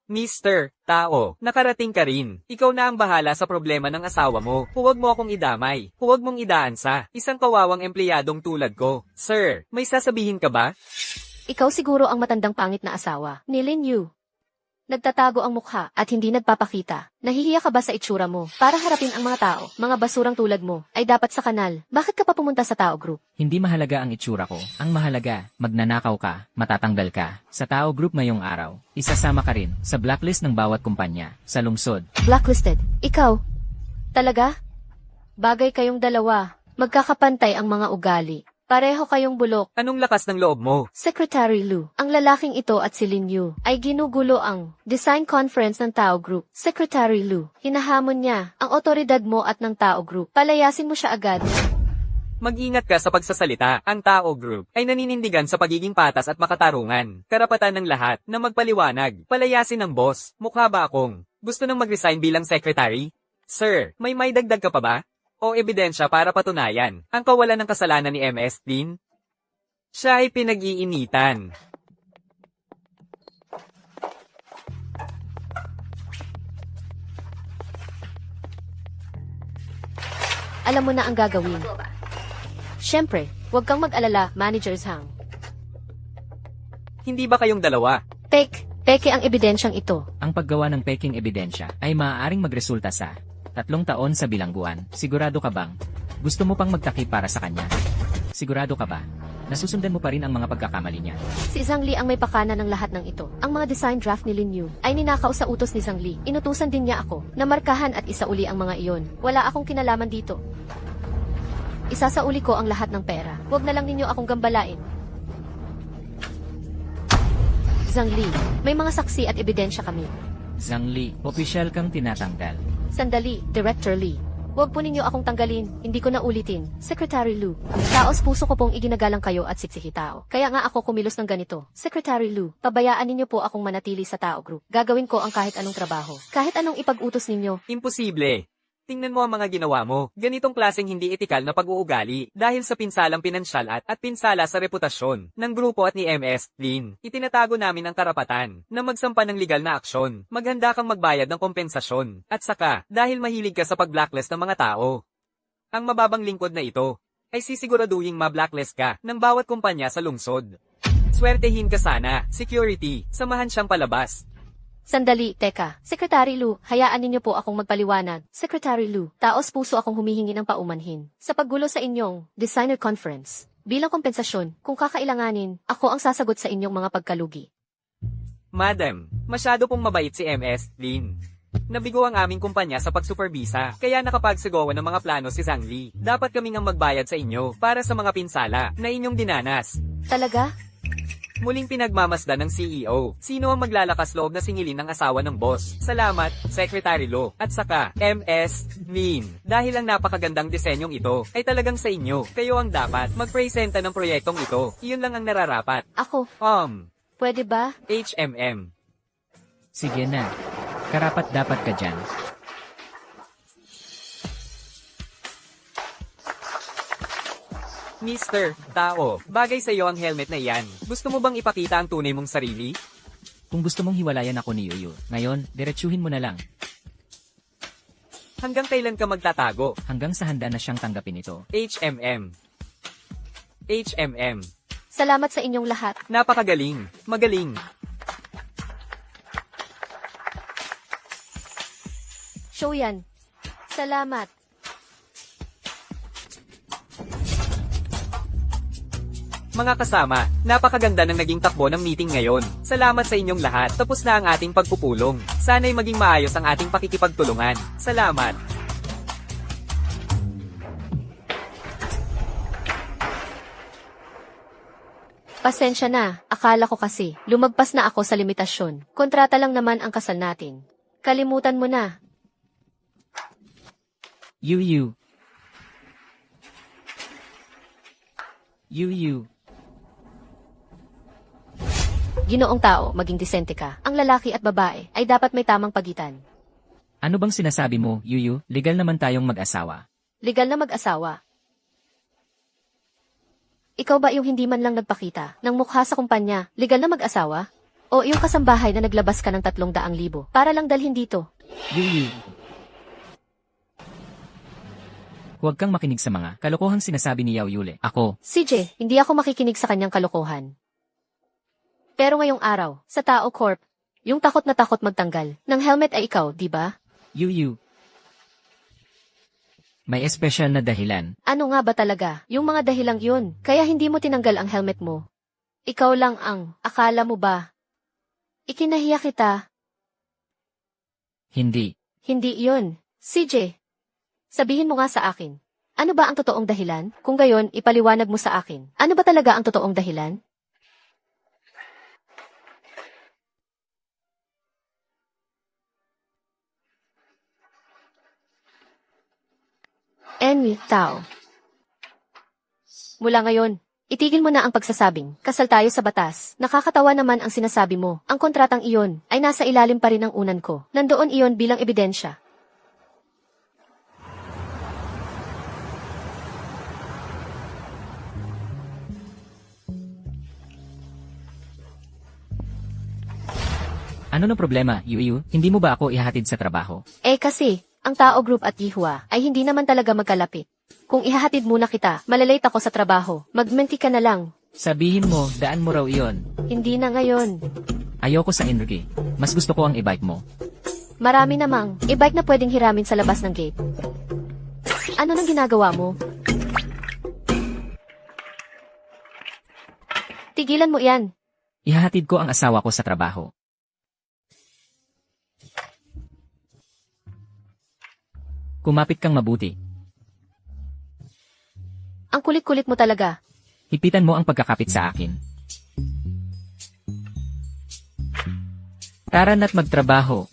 Mr. Tao, nakarating ka rin. Ikaw na ang bahala sa problema ng asawa mo. Huwag mo akong idamay. Huwag mong idaan sa isang kawawang empleyadong tulad ko. Sir, may sasabihin ka ba? Ikaw siguro ang matandang pangit na asawa ni Lin Yu. Nagtatago ang mukha at hindi nagpapakita. Nahihiya ka ba sa itsura mo? Para harapin ang mga tao, mga basurang tulad mo, ay dapat sa kanal. Bakit ka pa pumunta sa Tao Group? Hindi mahalaga ang itsura ko. Ang mahalaga, magnanakaw ka, matatanggal ka. Sa Tao Group ngayong araw, isasama ka rin sa blacklist ng bawat kumpanya sa lungsod. Blacklisted. Ikaw? Talaga? Bagay kayong dalawa. Magkakapantay ang mga ugali. Pareho kayong bulok. Anong lakas ng loob mo? Secretary Lu, ang lalaking ito at si Lin Yu ay ginugulo ang design conference ng Tao Group. Secretary Lu, hinahamon niya ang otoridad mo at ng Tao Group. Palayasin mo siya agad. Mag-ingat ka sa pagsasalita. Ang Tao Group ay naninindigan sa pagiging patas at makatarungan. Karapatan ng lahat na magpaliwanag. Palayasin ng boss. Mukha ba akong gusto nang mag-resign bilang secretary? Sir, may dagdag ka pa ba? O ebidensya para patunayan ang kawalan ng kasalanan ni MS Dean? Siya ay pinag-iinitan. Alam mo na ang gagawin. Siyempre, huwag kang mag-alala, Managers Hang. Hindi ba kayong dalawa? Peke ang ebidensyang ito. Ang paggawa ng peking ebidensya ay maaaring magresulta sa 3 taon sa bilangguan. Sigurado ka bang gusto mo pang magtakip para sa kanya? Sigurado ka ba? Nasusundan mo pa rin ang mga pagkakamali niya. Si Zhang Li ang may pakana ng lahat ng ito. Ang mga design draft ni Lin Yu ay ninakaw sa utos ni Zhang Li. Inutusan din niya ako na markahan at isauli ang mga iyon. Wala akong kinalaman dito. Isasauli ko ang lahat ng pera. Huwag na lang ninyo akong gambalain. Zhang Li, may mga saksi at ebidensya kami. Zhang Li, opisyal kang tinatanggal. Sandali, Director Li. Huwag po ninyo akong tanggalin, hindi ko na ulitin. Secretary Lu, taos puso ko pong iginagalang kayo at siksihi tao. Kaya nga ako kumilos ng ganito. Secretary Lu, pabayaan ninyo po akong manatili sa Tao Group. Gagawin ko ang kahit anong trabaho. Kahit anong ipag-utos ninyo. Imposible. Tingnan mo ang mga ginawa mo. Ganitong klaseng hindi etikal na pag-uugali dahil sa pinsalang pinansyal at pinsala sa reputasyon ng grupo at ni MS Dean. Itinatago namin ang karapatan na magsampa ng legal na aksyon. Maghanda kang magbayad ng kompensasyon. At saka, dahil mahilig ka sa pag-blacklist ng mga tao, ang mababang lingkod na ito ay sisiguraduhing ma-blacklist ka ng bawat kumpanya sa lungsod. Swertehin ka sana, security, samahan siyang palabas. Sandali, teka. Secretary Lu, hayaan ninyo po akong magpaliwanag. Secretary Lu, taos puso akong humihingi ng paumanhin. Sa paggulo sa inyong designer conference, bilang kompensasyon, kung kakailanganin, ako ang sasagot sa inyong mga pagkalugi. Madam, masyado pong mabait si MS Dean. Nabigo ang aming kumpanya sa pagsuperbisa, kaya nakapagsigawa ng mga plano si Zhang Li. Dapat kaming ang magbayad sa inyo para sa mga pinsala na inyong dinanas. Talaga? Muling pinagmamasdan ng CEO. Sino ang maglalakas loob na singilin ng asawa ng boss? Salamat, Secretary Lo. At saka, MS Dean. Dahil ang napakagandang disenyong ito ay talagang sa inyo. Kayo ang dapat magpresenta ng proyektong ito. Iyon lang ang nararapat. Ako, pwede ba? HMM. Sige na. Karapat dapat ka dyan. Mr. Tao, bagay sa iyo ang helmet na iyan. Gusto mo bang ipakita ang tunay mong sarili? Kung gusto mong hiwalayan ako ni Yuyu, ngayon, diretsuhin mo na lang. Hanggang kailan ka magtatago? Hanggang sa handa na siyang tanggapin ito. HMM. HMM. Salamat sa inyong lahat. Napakagaling. Magaling. Show yan. Salamat. Mga kasama, napakaganda ng naging takbo ng meeting ngayon. Salamat sa inyong lahat. Tapos na ang ating pagpupulong. Sana'y maging maayos ang ating pakikipagtulungan. Salamat. Pasensya na, akala ko kasi, lumagpas na ako sa limitasyon. Kontrata lang naman ang kasal natin. Kalimutan mo na. Yuyu. Yuyu. Ginoong tao, maging disente ka. Ang lalaki at babae ay dapat may tamang pagitan. Ano bang sinasabi mo, Yuyu? Legal naman tayong mag-asawa. Legal na mag-asawa. Ikaw ba yung hindi man lang nagpakita ng mukha sa kumpanya, legal na mag-asawa? O yung kasambahay na naglabas ka ng 300,000 para lang dalhin dito? Yuyu. Huwag kang makinig sa mga kalokohang sinasabi ni Yao Yule. Ako, CJ, hindi ako makikinig sa kanyang kalokohan. Pero ngayong araw, sa Tao Corp, yung takot na takot magtanggal ng helmet ay ikaw, di ba? Yuyu. May espesyal na dahilan. Ano nga ba talaga yung mga dahilang yun? Kaya hindi mo tinanggal ang helmet mo. Ikaw lang ang, akala mo ba? Ikinahiya kita. Hindi. Hindi yun. CJ, sabihin mo nga sa akin. Ano ba ang totoong dahilan? Kung gayon, ipaliwanag mo sa akin. Ano ba talaga ang totoong dahilan? Envy, tao. Mula ngayon, itigil mo na ang pagsasabing, kasal tayo sa batas. Nakakatawa naman ang sinasabi mo. Ang kontratang iyon ay nasa ilalim pa rin ng unan ko. Nandoon iyon bilang ebidensya. Ano na problema, Yu? Hindi mo ba ako ihahatid sa trabaho? Kasi, ang Tao Group at Yihua ay hindi naman talaga magkalapit. Kung ihahatid muna kita, malalate ako sa trabaho. Magmenti ka na lang. Sabihin mo, daan mo raw iyon. Hindi na ngayon. Ayoko sa Enrique. Mas gusto ko ang e-bike mo. Marami namang e-bike na pwedeng hiramin sa labas ng gate. Ano nang ginagawa mo? Tigilan mo yan. Ihahatid ko ang asawa ko sa trabaho. Kumapit kang mabuti. Ang kulit-kulit mo talaga. Hipitan mo ang pagkakapit sa akin. Tara na't magtrabaho.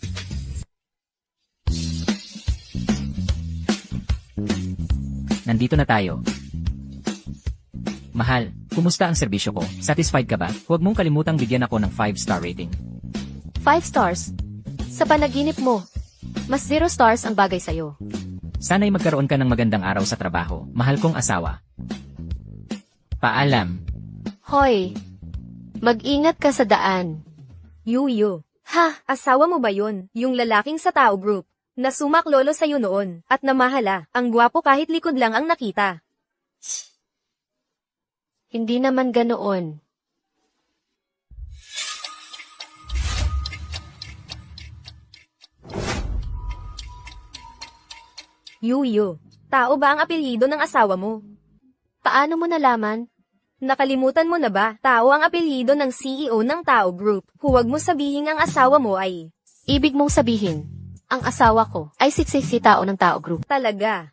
Nandito na tayo. Mahal, kumusta ang serbisyo ko? Satisfied ka ba? Huwag mong kalimutang bigyan ako ng 5-star rating. 5 stars. Sa panaginip mo, mas 0 stars ang bagay sa'yo. Sana'y magkaroon ka ng magandang araw sa trabaho, mahal kong asawa. Paalam. Hoy, mag-ingat ka sa daan. Yuyo. Ha? Asawa mo ba yun? Yung lalaking sa Tao Group, na sumaklolo sa'yo noon, at namahala, ang gwapo kahit likod lang ang nakita. Hindi naman ganoon. Yuyo. Tao ba ang apelyido ng asawa mo? Paano mo nalaman? Nakalimutan mo na ba? Tao ang apelyido ng CEO ng Tao Group. Huwag mo sabihin ang asawa mo ay Ibig mong sabihin, ang asawa ko ay si tao ng Tao Group. talaga.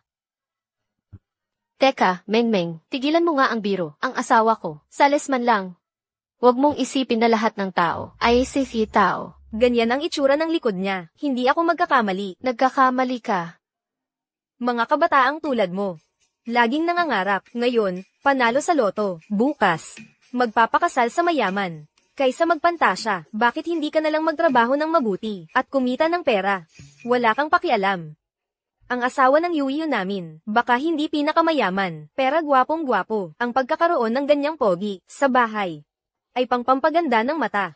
Teka, Mengmeng, tigilan mo nga ang biro. Ang asawa ko, sales man lang. Huwag mong isipin na lahat ng tao ay si tao. Ganyan ang itsura ng likod niya. Hindi ako magkakamali. Nagkakamali ka. Mga kabataang tulad mo. Laging nangangarap. Ngayon, panalo sa loto. Bukas, magpapakasal sa mayaman. Kaysa magpantasya, bakit hindi ka nalang magtrabaho ng mabuti at kumita ng pera? Wala kang pakialam. Ang asawa ng Yuyo namin, baka hindi pinakamayaman, pero gwapong-gwapo. Ang pagkakaroon ng ganyang pogi sa bahay ay pangpampaganda ng mata.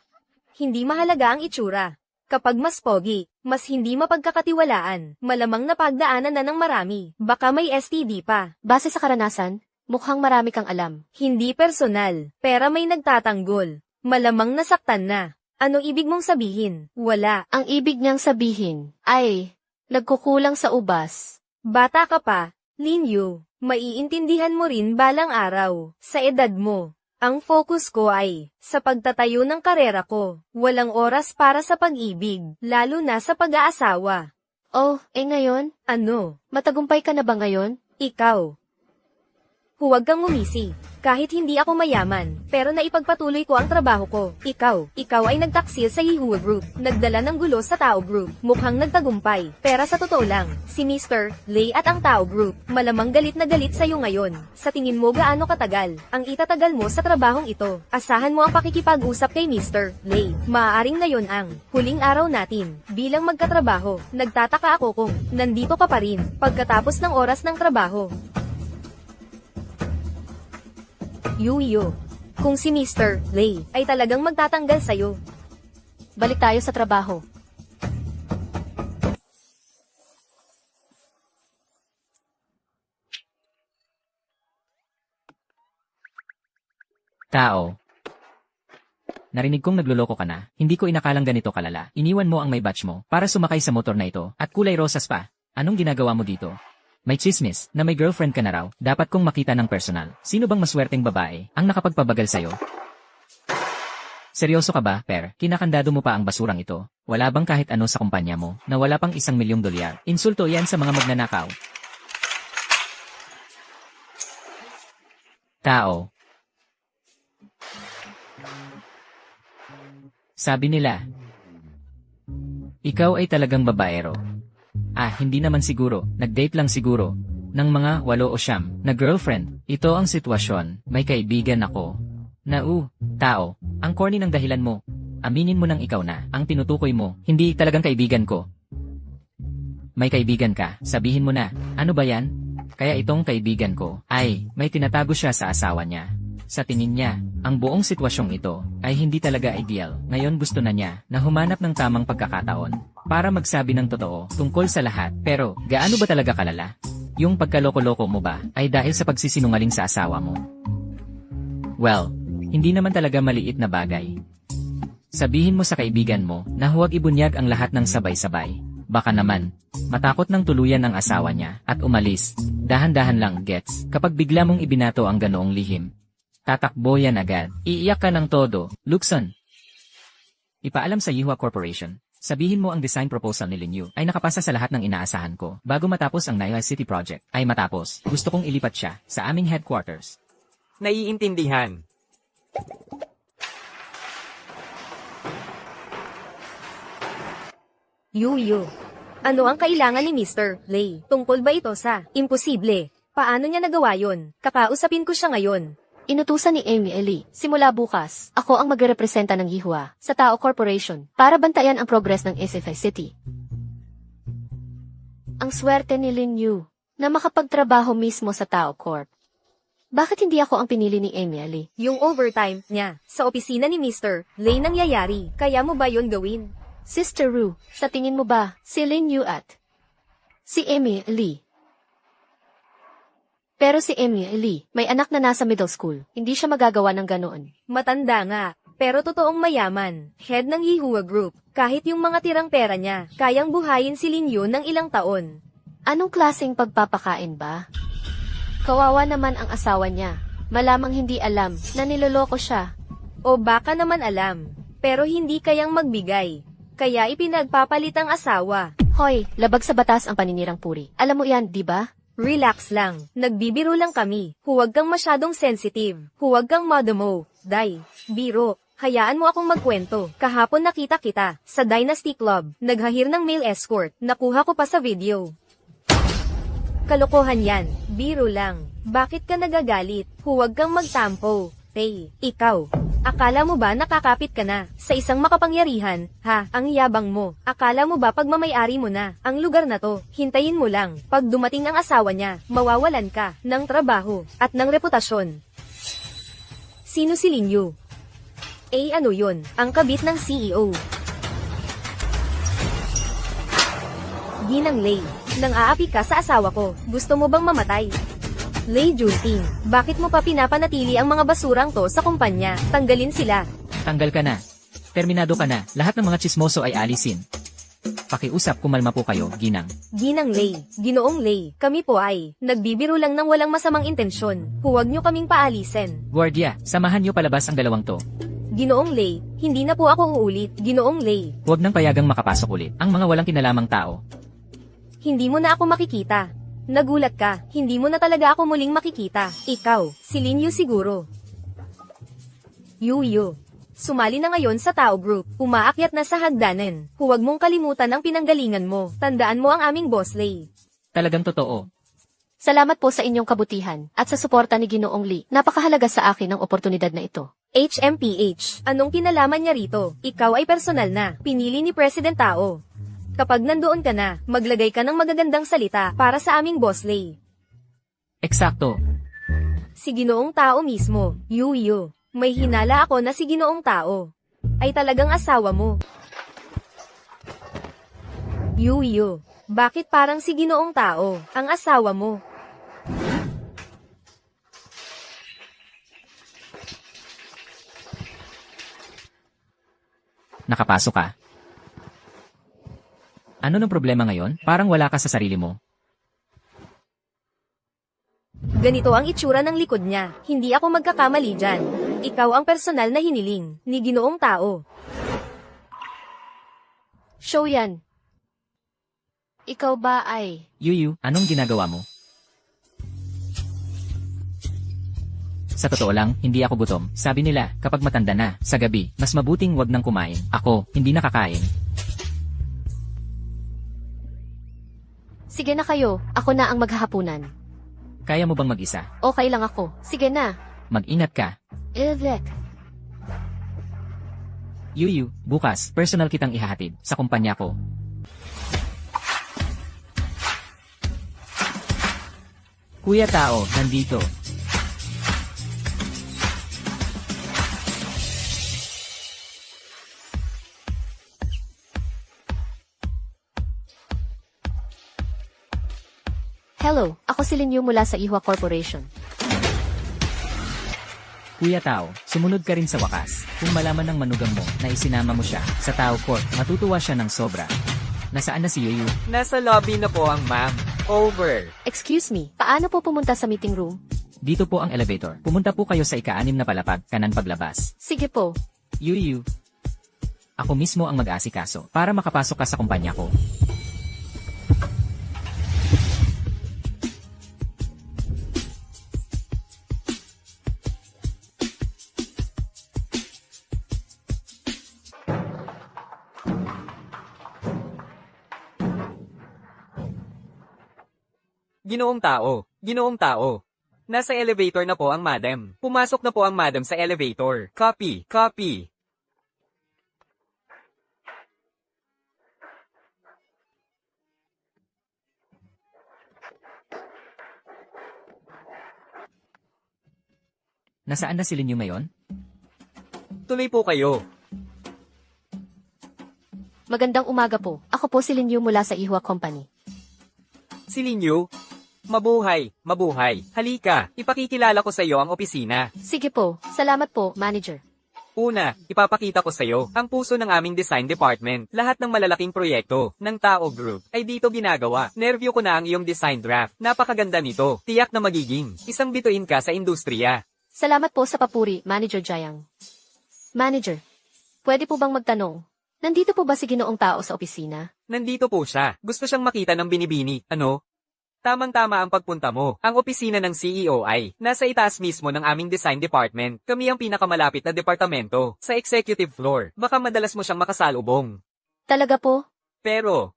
Hindi mahalaga ang itsura. Kapag mas pogi, mas hindi mapagkakatiwalaan, malamang napagdaanan na ng marami. Baka may STD pa. Base sa karanasan, mukhang marami kang alam. Hindi personal, pero may nagtatanggol. Malamang nasaktan na. Ano ibig mong sabihin? Wala. Ang ibig niyang sabihin ay, nagkukulang sa ubas. Bata ka pa, Linyu. Maiintindihan mo rin balang araw, sa edad mo. Ang focus ko ay, sa pagtatayo ng karera ko. Walang oras para sa pag-ibig, lalo na sa pag-aasawa. Oh, ngayon? Ano? Matagumpay ka na ba ngayon? Ikaw. Huwag kang ngumisi. Kahit hindi ako mayaman, pero naipagpatuloy ko ang trabaho ko. Ikaw ay nagtaksil sa Yihua Group, nagdala ng gulo sa Tao Group, mukhang nagtagumpay. Pero sa totoo lang, si Mr. Lei at ang Tao Group, malamang galit na galit sa'yo ngayon. Sa tingin mo gaano katagal ang itatagal mo sa trabahong ito? Asahan mo ang pakikipag-usap kay Mr. Lei. Maaaring na yon ang huling araw natin bilang magkatrabaho. Nagtataka ako kung nandito ka pa rin pagkatapos ng oras ng trabaho. Yuyo. Kung si Mr. Lei ay talagang magtatanggal sa'yo. Balik tayo sa trabaho. Tao. Narinig kong nagluloko ka na. Hindi ko inakalang ganito kalala. Iniwan mo ang may batch mo para sumakay sa motor na ito at kulay rosas pa. Anong ginagawa mo dito? May chismis na may girlfriend ka na raw. Dapat kong makita ng personal. Sino bang maswerteng babae ang nakapagpabagal sa'yo? Seryoso ka ba, Per? Kinakandado mo pa ang basurang ito. Wala bang kahit ano sa kumpanya mo na wala pang $1 milyong? Insulto yan sa mga magnanakaw. Tao. Sabi nila, ikaw ay talagang babaero. Hindi naman siguro, nag-date lang siguro, ng mga 8 o 9 na girlfriend. Ito ang sitwasyon, may kaibigan ako. Tao, ang corny ng dahilan mo. Aminin mo nang ikaw na, ang tinutukoy mo, hindi talagang kaibigan ko. May kaibigan ka, sabihin mo na, ano ba yan? Kaya itong kaibigan ko, may tinatago siya sa asawa niya. Sa tingin niya, ang buong sitwasyong ito ay hindi talaga ideal. Ngayon gusto na niya na humanap ng tamang pagkakataon para magsabi ng totoo tungkol sa lahat. Pero, gaano ba talaga kalala? Yung pagkaloko-loko mo ba ay dahil sa pagsisinungaling sa asawa mo? Well, hindi naman talaga maliit na bagay. Sabihin mo sa kaibigan mo na huwag ibunyag ang lahat ng sabay-sabay. Baka naman, matakot ng tuluyan ang asawa niya at umalis. Dahan-dahan lang, gets? Kapag bigla mong ibinato ang ganoong lihim, tatakbo yan agad. Iiyak ka ng todo. Luxon. Ipaalam sa Yihua Corporation. Sabihin mo ang design proposal ni Lin Yu ay nakapasa sa lahat ng inaasahan ko. Bago matapos ang Naya City Project ay matapos, gusto kong ilipat siya sa aming headquarters. Naiintindihan. Yu. Ano ang kailangan ni Mr. Lei? Tungkol ba ito sa imposible? Paano niya nagawa yon? Kakausapin ko siya ngayon. Inutusan ni Amy Ellie, simula bukas, ako ang magrepresenta ng Yihua sa Tao Corporation para bantayan ang progress ng SFI City. Ang swerte ni Lin Yu na makapagtrabaho mismo sa Tao Corp. Bakit hindi ako ang pinili ni Amy Ellie? Yung overtime niya sa opisina ni Mr. Lei nangyayari. Kaya mo ba yon gawin? Sister Ru, sa tingin mo ba si Lin Yu at si Amy Lee? Pero si Amy Lee, may anak na nasa middle school. Hindi siya magagawa ng ganoon. Matanda nga, pero totoong mayaman. Head ng Yihua Group. Kahit yung mga tirang pera niya, kayang buhayin si Lin Yu ng ilang taon. Anong klaseng pagpapakain ba? Kawawa naman ang asawa niya. Malamang hindi alam na niloloko siya. O baka naman alam, pero hindi kayang magbigay. Kaya ipinagpapalit ang asawa. Hoy, labag sa batas ang paninirang puri. Alam mo yan, di ba? Relax lang. Nagbibiro lang kami. Huwag kang masyadong sensitive. Huwag kang madamo. Day. Biro. Hayaan mo akong magkwento. Kahapon nakita kita sa Dynasty Club. Naghahir ng male escort. Nakuha ko pa sa video. Kalokohan yan. Biro lang. Bakit ka nagagalit? Huwag kang magtampo. Hey, ikaw. Akala mo ba nakakapit ka na sa isang makapangyarihan? Ang yabang mo. Akala mo ba pagmamayari mo na ang lugar na to? Hintayin mo lang. Pag dumating ang asawa niya, mawawalan ka ng trabaho at ng reputasyon. Sino si Lin Yu? Ano yun? Ang kabit ng CEO. Ginang Lei, nang aapi ka sa asawa ko, gusto mo bang mamatay? Lei Junting, bakit mo pa pinapanatili ang mga basurang to sa kumpanya? Tanggalin sila. Tanggal ka na. Terminado ka na. Lahat ng mga chismoso ay alisin. Pakiusap, kumalma po kayo, Ginang. Ginang Lei, Ginoong Lei, kami po ay nagbibiro lang ng walang masamang intensyon. Huwag nyo kaming paalisin. Guardia, samahan niyo palabas ang dalawang to. Ginoong Lei, hindi na po ako uulit. Ginoong Lei, Huwag nang payagang makapasok ulit ang mga walang kinalamang tao. hindi mo na ako makikita. Nagulat ka, hindi mo na talaga ako muling makikita. Ikaw, si Lin Yu siguro. Yu. Sumali na ngayon sa Tao Group. Umaakyat na sa hagdanan. Huwag mong kalimutan ang pinanggalingan mo. Tandaan mo ang aming boss Lei. Talagang totoo. Salamat po sa inyong kabutihan at sa suporta ni Ginoong Lee. Napakahalaga sa akin ang oportunidad na ito. HMPH, anong kinalaman niya rito? Ikaw ay personal na. Pinili ni President Tao. Kapag nandoon ka na, maglagay ka ng magagandang salita para sa aming boss Lei. Eksakto. Si Ginoong Tao mismo, Yu. May hinala ako na si Ginoong Tao ay talagang asawa mo. Yu. Bakit parang si Ginoong Tao ang asawa mo? Nakapasok ka. Ano ng problema ngayon? Parang wala ka sa sarili mo. Ganito ang itsura ng likod niya. Hindi ako magkakamali dyan. Ikaw ang personal na hiniling ni Ginoong Tao. Show yan. Ikaw ba ay... Yuyu, anong ginagawa mo? Sa totoo lang, hindi ako gutom. Sabi nila, kapag matanda na, sa gabi, mas mabuting wag nang kumain. Ako, hindi nakakain. Sige na kayo, ako na ang maghahapunan. Kaya mo bang mag-isa? Okay lang ako. Sige na. Mag-ingat ka. Ilvek. Yuyu, bukas, personal kitang ihahatid sa kumpanya ko. Kuya Tao, nandito. Hello, ako si Linyu mula sa Ihwa Corporation. Kuya Tao, sumunod ka rin sa wakas. Kung malaman ng manugang mo na isinama mo siya sa Tao Court, matutuwa siya ng sobra. Nasaan na si Yuyu? Nasa lobby na po ang ma'am. Over. Excuse me, paano po pumunta sa meeting room? Dito po ang elevator. Pumunta po kayo sa ika-6 na palapag, kanan paglabas. Sige po. Yuyu. Ako mismo ang mag-aasikaso para makapasok ka sa kumpanya ko. Ginoong tao. Ginoong tao. Nasa elevator na po ang madam. Pumasok na po ang madam sa elevator. Copy. Copy. Nasaan na si Linyu ngayon? Tuloy po kayo. Magandang umaga po. Ako po si Linyu mula sa Ihwa Company. Si Linyu? Mabuhay. Mabuhay. Halika. Ipakikilala ko sa iyo ang opisina. Sige po. Salamat po, manager. Una, ipapakita ko sa iyo ang puso ng aming design department. Lahat ng malalaking proyekto ng Tao Group ay dito ginagawa. Nervyo ko na ang iyong design draft. Napakaganda nito. Tiyak na magiging isang bituin ka sa industriya. Salamat po sa papuri, Manager Jayang. Manager, pwede po bang magtanong? Nandito po ba si Ginoong Tao sa opisina? Nandito po siya. Gusto siyang makita ng binibini. Ano? Tamang-tama ang pagpunta mo. Ang opisina ng CEO ay nasa itaas mismo ng aming design department. Kami ang pinakamalapit na departamento sa executive floor. Baka madalas mo siyang makasalubong. Talaga po? Pero,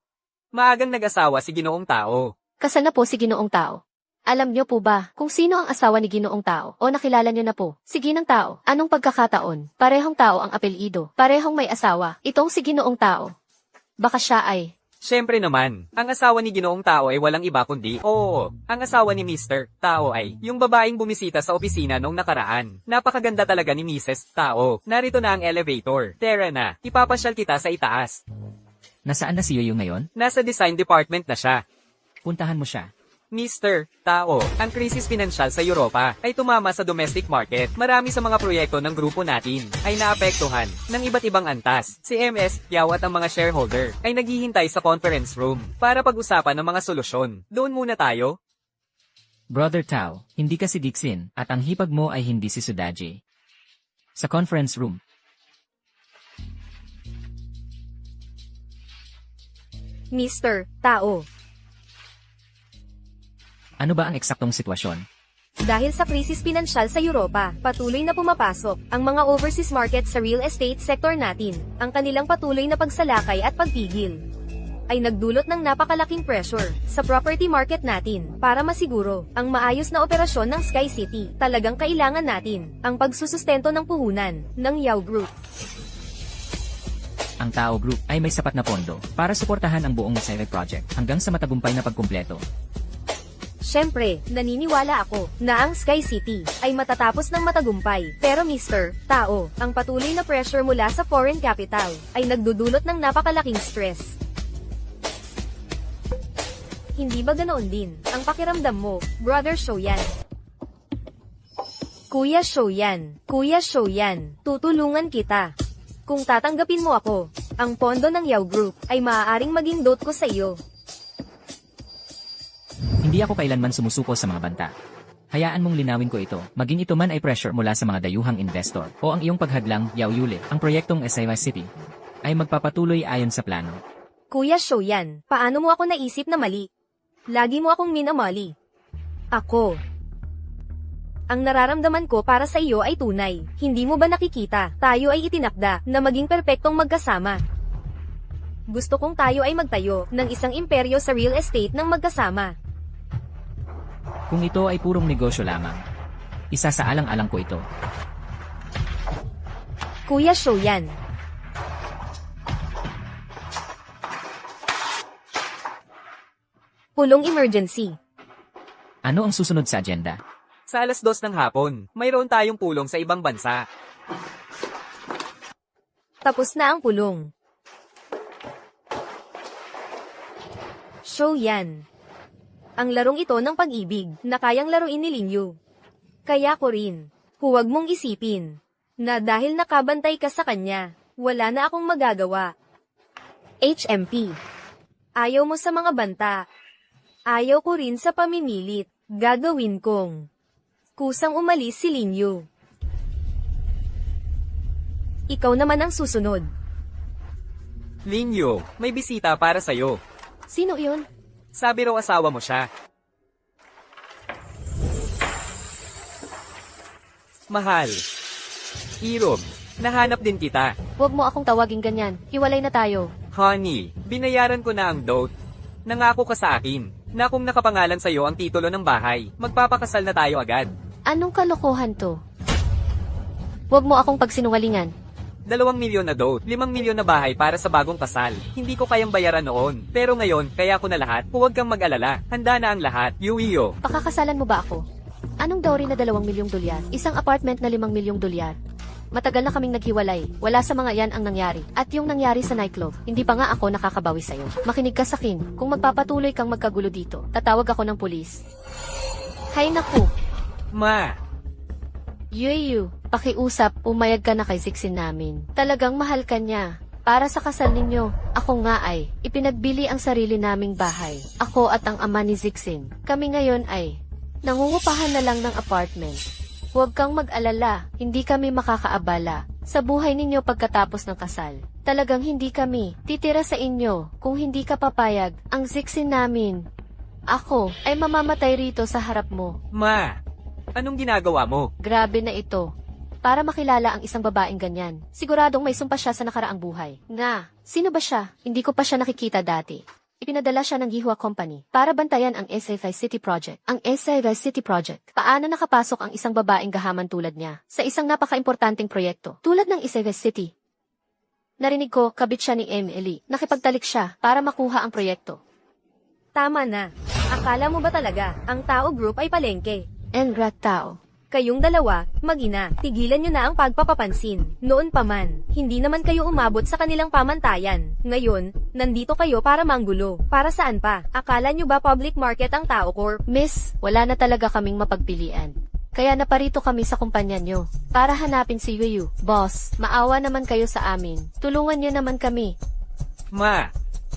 maagang nag-asawa si Ginoong Tao. Kasal na po si Ginoong Tao. Alam niyo po ba kung sino ang asawa ni Ginoong Tao o nakilala niyo na po? Si Ginang Tao. Anong pagkakataon? Parehong tao ang apelyido. Parehong may asawa. Itong si Ginoong Tao. Baka siya ay... Siyempre naman, ang asawa ni Ginoong Tao ay walang iba kundi, oo, ang asawa ni Mr. Tao ay yung babaeng bumisita sa opisina noong nakaraan. Napakaganda talaga ni Mrs. Tao. Narito na ang elevator. Tara na, ipapasyal kita sa itaas. Nasaan na si Yuyu ngayon? Nasa design department na siya. Puntahan mo siya. Mr. Tao, ang krisis pinansyal sa Europa ay tumama sa domestic market. Marami sa mga proyekto ng grupo natin ay naapektuhan ng iba't ibang antas. Si MS, Yao at ang mga shareholder ay naghihintay sa conference room para pag-usapan ng mga solusyon. Doon muna tayo. Brother Tao, hindi ka si Dixin, at ang hipag mo ay hindi si Sudaji. Sa conference room. Mr. Tao. Ano ba ang eksaktong sitwasyon? Dahil sa krisis pinansyal sa Europa, patuloy na pumapasok ang mga overseas market sa real estate sector natin. Ang kanilang patuloy na pagsalakay at pagpigil ay nagdulot ng napakalaking pressure sa property market natin. Para masiguro ang maayos na operasyon ng Sky City, talagang kailangan natin ang pagsusustento ng puhunan ng Yao Group. Ang Tao Group ay may sapat na pondo para suportahan ang buong Masayre Project hanggang sa matagumpay na pagkumpleto. Siyempre, naniniwala ako na ang Sky City ay matatapos ng matagumpay. Pero Mr. Tao, ang patuloy na pressure mula sa foreign capital ay nagdudulot ng napakalaking stress. Hindi ba ganoon din ang pakiramdam mo, Brother Shoyan? Kuya Shoyan, Kuya Shoyan, tutulungan kita. Kung tatanggapin mo ako, ang pondo ng Yao Group ay maaaring maging dot ko sa iyo. Hindi ako kailanman sumusuko sa mga banta. Hayaan mong linawin ko ito, maging ito man ay pressure mula sa mga dayuhang investor o ang iyong paghadlang, Yao Yule, ang proyektong Esaiwa City ay magpapatuloy ayon sa plano. Kuya Shoyan, paano mo ako naisip na mali? Lagi mo akong minamali. Ang nararamdaman ko para sa iyo ay tunay. Hindi mo ba nakikita? Tayo ay itinakda na maging perpektong magkasama. Gusto kong tayo ay magtayo ng isang imperyo sa real estate ng magkasama. Kung ito ay purong negosyo lamang, isa sa alang-alang ko ito. Kuya Shoyan. Pulong emergency. Ano ang susunod sa agenda? Sa 2:00 ng hapon, mayroon tayong pulong sa ibang bansa. Tapos na ang pulong. Shoyan. Ang larong ito ng pag-ibig na kayang laruin ni Linyu. Kaya ko rin, huwag mong isipin na dahil nakabantay ka sa kanya, wala na akong magagawa. HMP. Ayaw mo sa mga banta. Ayaw ko rin sa pamimilit. Gagawin kong kusang umalis si Linyu. Ikaw naman ang susunod. Linyo, may bisita para sa'yo. Sino yun? Sabi raw asawa mo siya. Mahal. Irob, nahanap din kita. Huwag mo akong tawaging ganyan. Hiwalay na tayo. Honey, binayaran ko na ang dote. Nangako ka sa akin na kung nakapangalan sa'yo ang titulo ng bahay, magpapakasal na tayo agad. Anong kalokohan to? Huwag mo akong pagsinungalingan. 2 milyon na dote, 5 milyon na bahay para sa bagong kasal. Hindi ko kayang bayaran noon. Pero ngayon, kaya ko na lahat. Huwag kang mag-alala. Handa na ang lahat. Yuiyo. Pakakasalan mo ba ako? Anong dowry na 2 milyong dolyar? Isang apartment na 5 milyong dolyar. Matagal na kaming naghiwalay. Wala sa mga yan ang nangyari. At yung nangyari sa nightclub, hindi pa nga ako nakakabawi sa'yo. Makinig ka sa akin. Kung magpapatuloy kang magkagulo dito, tatawag ako ng pulis. Hay naku! Ma. Yuyu, pakiusap, umayag ka na kay Zixin namin. Talagang mahal ka niya. Para sa kasal ninyo, ako nga ay, ipinagbili ang sarili naming bahay. Ako at ang ama ni Zixin. Kami ngayon ay, nangungupahan na lang ng apartment. Huwag kang mag-alala, hindi kami makakaabala sa buhay ninyo pagkatapos ng kasal. Talagang hindi kami titira sa inyo kung hindi ka papayag. Ang Zixin namin, ako, ay mamamatay rito sa harap mo. Ma. Anong ginagawa mo? Grabe na ito. Para makilala ang isang babaeng ganyan, siguradong may sumpa siya sa nakaraang buhay. Nga, sino ba siya? Hindi ko pa siya nakikita dati. Ipinadala siya ng Yihua Company para bantayan ang SA Vice City Project. Ang SA Vice City Project, paano nakapasok ang isang babaeng gahaman tulad niya sa isang napaka-importanting proyekto tulad ng SA Vice City? Narinig ko, kabit siya ni Emily. Nakipagtalik siya para makuha ang proyekto. Tama na. Akala mo ba talaga, ang Tao Group ay palengke? Engrat tao. Kayong dalawa, mag-ina, tigilan nyo na ang pagpapapansin. Noon pa man, hindi naman kayo umabot sa kanilang pamantayan. Ngayon, nandito kayo para manggulo. Para saan pa? Akala nyo ba public market ang Tao Corp? Miss, wala na talaga kaming mapagpilian. Kaya naparito kami sa kumpanya nyo para hanapin si Yuyu. Boss, maawa naman kayo sa amin. Tulungan nyo naman kami. Ma.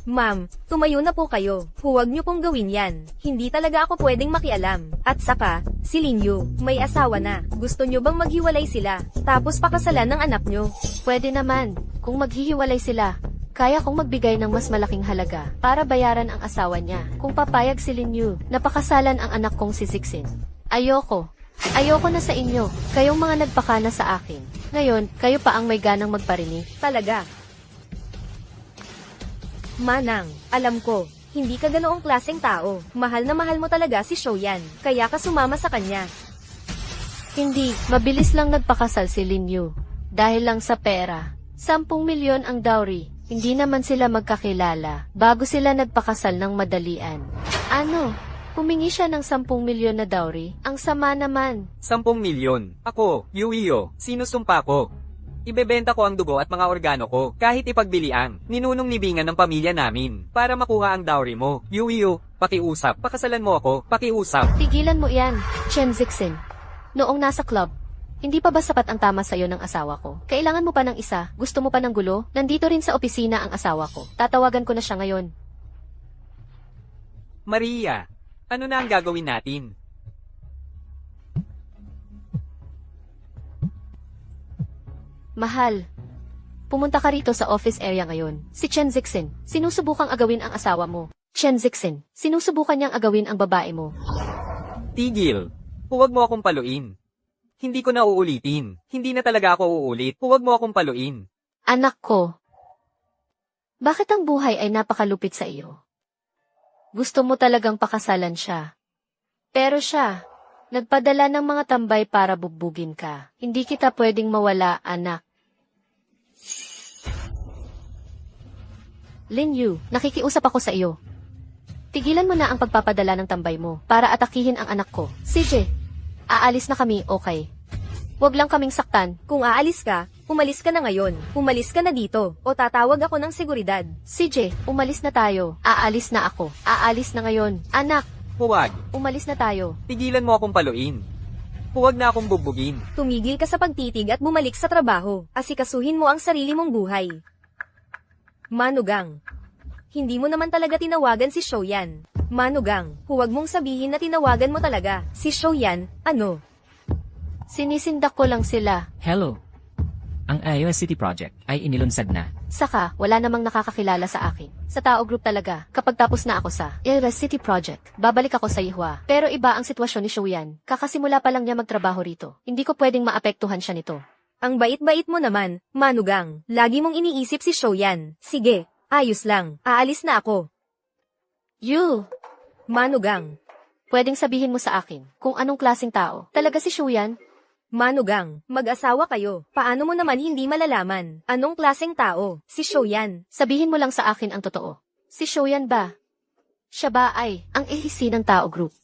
Ma'am, tumayo na po kayo. Huwag niyo pong gawin yan. Hindi talaga ako pwedeng makialam. At saka, si Linyu, may asawa na. Gusto niyo bang maghiwalay sila? Tapos pakasalan ng anak niyo? Pwede naman. Kung maghihiwalay sila, kaya kong magbigay ng mas malaking halaga para bayaran ang asawa niya. Kung papayag si Linyu, napakasalan ang anak kong si Zixin. Ayoko. Ayoko na sa inyo. Kayong mga nagpakana sa akin. Ngayon, kayo pa ang may ganang magparinig. Talaga. Manang, alam ko, hindi ka ganoong klaseng tao. Mahal na mahal mo talaga si Shoyan, kaya ka sumama sa kanya. Hindi, mabilis lang nagpakasal si Linyu. Dahil lang sa pera. 10 milyon ang dowry. Hindi naman sila magkakilala. Bago sila nagpakasal ng madalian. Ano? Humingi siya ng 10 milyon na dowry? Ang sama naman. 10 milyon. Ako, Yuiyo, sinusumpa ko. Ibebenta ko ang dugo at mga organo ko, kahit ipagbiliang, ninunong nibingan ng pamilya namin, para makuha ang dowry mo. Yuiyo, pakiusap, pakasalan mo ako, pakiusap. Tigilan mo yan, Chen Zixin. Noong nasa club, hindi pa ba sapat ang tama sa'yo ng asawa ko? Kailangan mo pa ng isa? Gusto mo pa ng gulo? Nandito rin sa opisina ang asawa ko. Tatawagan ko na siya ngayon. Maria, ano na ang gagawin natin? Mahal, pumunta ka rito sa office area ngayon. Si Chen Zixin, sinusubukang agawin ang asawa mo. Chen Zixin, sinusubukan niyang agawin ang babae mo. Tigil. Huwag mo akong paluin. Hindi ko na uulitin. Hindi na talaga ako uulit. Huwag mo akong paluin. Anak ko, bakit ang buhay ay napakalupit sa iyo? Gusto mo talagang pakasalan siya. Pero siya, nagpadala ng mga tambay para bugbugin ka. Hindi kita pwedeng mawala, anak. Lin Yu, nakikiusap ako sa iyo. Tigilan mo na ang pagpapadala ng tambay mo para atakihin ang anak ko. CJ, aalis na kami, okay? Huwag lang kaming saktan. Kung aalis ka, umalis ka na ngayon. Umalis ka na dito, o tatawag ako ng seguridad. CJ, umalis na tayo. Aalis na ako. Aalis na ngayon. Anak, Huwag. umalis na tayo. Tigilan mo akong paluin. Huwag na akong bugbugin. Tumigil ka sa pagtitig at bumalik sa trabaho. Asikasuhin mo ang sarili mong buhay. Manugang. Hindi mo naman talaga tinawagan si Shoyan. Manugang, huwag mong sabihin na tinawagan mo talaga. Si Shoyan, ano? Sinisindak ko lang sila. Hello. Ang iOS City Project ay inilunsad na. Saka, wala namang nakakakilala sa akin. Sa tao group talaga, kapag tapos na ako sa iOS City Project, babalik ako sa Yihua. Pero iba ang sitwasyon ni Shoyan. Kakasimula pa lang niya magtrabaho rito. Hindi ko pwedeng maapektuhan siya nito. Ang bait-bait mo naman, Manugang. Lagi mong iniisip si Shoyan. Sige, ayos lang. Aalis na ako. You, Manugang. pwedeng sabihin mo sa akin kung anong klaseng tao. Talaga si Shoyan? Manugang, mag-asawa kayo. Paano mo naman hindi malalaman? Anong klaseng tao? Si Shoyan. Sabihin mo lang sa akin ang totoo. Si Shoyan ba? Siya ba ay ang ihisi ng tao group?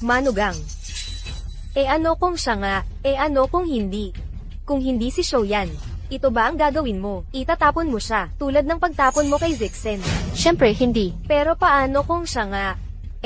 Manugang. Ano kung siya nga? Ano kung hindi? Kung hindi si Shoyan, ito ba ang gagawin mo? Itatapon mo siya, tulad ng pagtapon mo kay Zixen. Siyempre, hindi. Pero paano kung siya nga?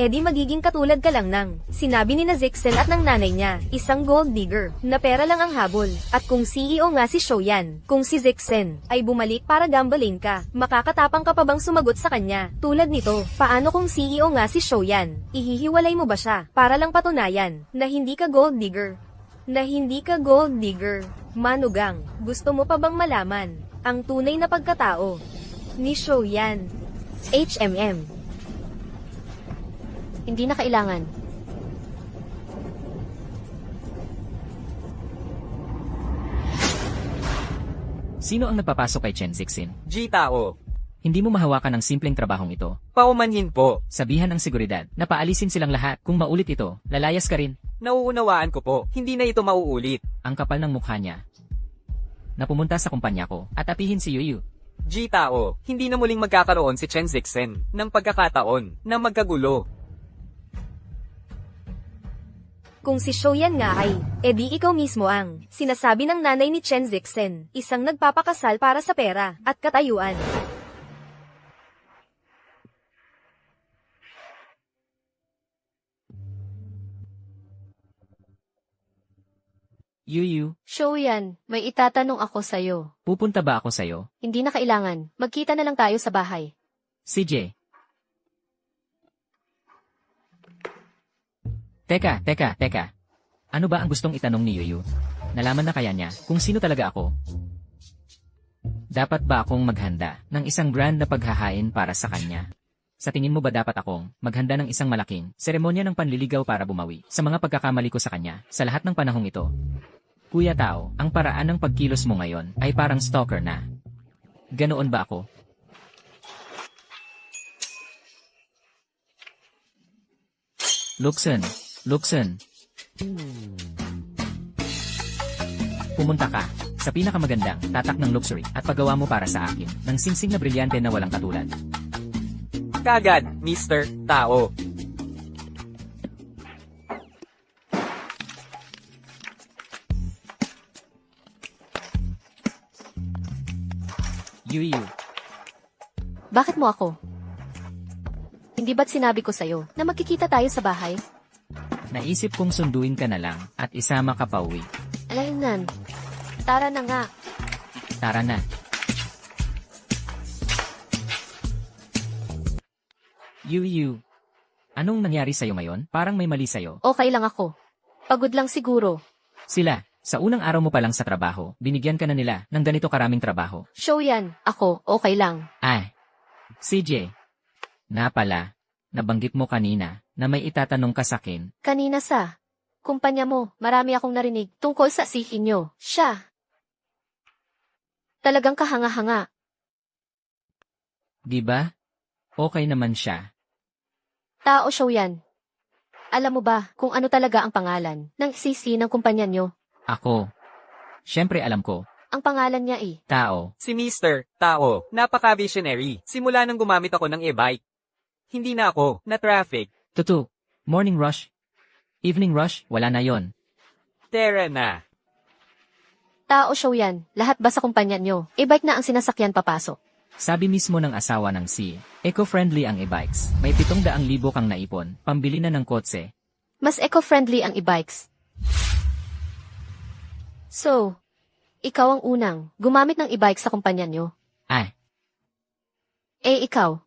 Di magiging katulad ka lang ng sinabi ni na Zixen at ng nanay niya, isang gold digger, na pera lang ang habol. At kung CEO nga si Shoyan, kung si Zixen, ay bumalik para gambling ka, makakatapang ka pa bang sumagot sa kanya? Tulad nito, paano kung CEO nga si Shoyan? Ihihiwalay mo ba siya, para lang patunayan, na hindi ka gold digger? Na hindi ka gold digger. Manugang, gusto mo pa bang malaman, ang tunay na pagkatao ni Shoyan? HMM. Hindi na kailangan. Sino ang nagpapasok kay Chen Zixin? G-tao. Hindi mo mahawakan ang simpleng trabahong ito. Paumanhin po. Sabihan ng seguridad na paalisin silang lahat. Kung maulit ito, lalayas ka rin. Nauunawaan ko po. Hindi na ito mauulit. Ang kapal ng mukha niya. Na pumunta sa kumpanya ko at apihin si Yuyu. G-tao. Hindi na muling magkakaroon si Chen Zixen ng pagkakataon na magkagulo. Kung si Shoyan nga ay, di ikaw mismo ang sinasabi ng nanay ni Chen Zixen, isang nagpapakasal para sa pera at katayuan. Yuyu, Shoyan, may itatanong ako sa'yo. pupunta ba ako sa'yo? Hindi na kailangan. Magkita na lang tayo sa bahay. CJ. Teka. Ano ba ang gustong itanong ni Yuyu? Nalaman na kaya niya kung sino talaga ako? Dapat ba akong maghanda ng isang grand na paghahain para sa kanya? Sa tingin mo ba dapat akong maghanda ng isang malaking seremonya ng panliligaw para bumawi sa mga pagkakamali ko sa kanya sa lahat ng panahong ito? Kuya Tao, ang paraan ng pagkilos mo ngayon ay parang stalker na. Ganoon ba ako? Luxon. Pumunta ka sa pinakamagandang tatak ng luxury at paggawa mo para sa akin ng singsing na brilyante na walang katulad. Kagad, Mr. Tao. Yuyu, Bakit mo ako? Hindi ba't sinabi ko sa'yo na magkikita tayo sa bahay? naisip kong sunduin ka na lang at isama ka pa uwi. Alaynan. Tara na nga. Tara na. Yuyu, anong nangyari sa'yo ngayon? Parang may mali sa'yo. Okay lang ako. Pagod lang siguro. Sila, sa unang araw mo pa lang sa trabaho, binigyan ka na nila ng ganito karaming trabaho. Shoyan, ako, okay lang. Ay, CJ. Na pala, nabanggit mo kanina na may itatanong ka sa akin. Kanina sa Kumpanya mo, marami akong narinig tungkol sa sihin nyo. Siya. Talagang kahanga-hanga. Di ba? Okay naman siya. Tao show yan. Alam mo ba kung ano talaga ang pangalan ng sisi ng kumpanya nyo? Ako. Siyempre alam ko. Ang pangalan niya Tao. Si Mr. Tao, napaka-visionary. Simula nang gumamit ako ng e-bike. Hindi na ako, na-traffic. Tutu. Morning rush. Evening rush, wala na yon. Tara na. Tao show yan. Lahat ba sa kumpanya nyo? E-bike na ang sinasakyan papasok. Sabi mismo ng asawa ng si, eco-friendly ang e-bikes. May 700,000 kang naipon, pambili na ng kotse. Mas eco-friendly ang e-bikes. So, ikaw ang unang gumamit ng e-bike sa kumpanya nyo. Ay, Ikaw.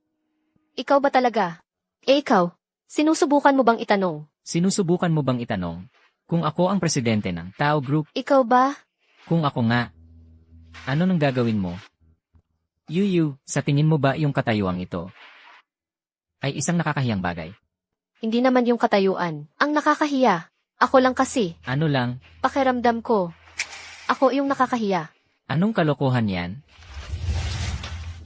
Ikaw ba talaga? Ikaw. Sinusubukan mo bang itanong? sinusubukan mo bang itanong? Kung ako ang presidente ng Tao Group, Ikaw ba? kung ako nga, ano nang gagawin mo? Yuyu, sa tingin mo ba yung katayuang ito ay isang nakakahiyang bagay? Hindi naman yung katayuan. Ang nakakahiya. Ako lang kasi. Ano lang, Pakiramdam ko. Ako yung nakakahiya. anong kalokohan yan?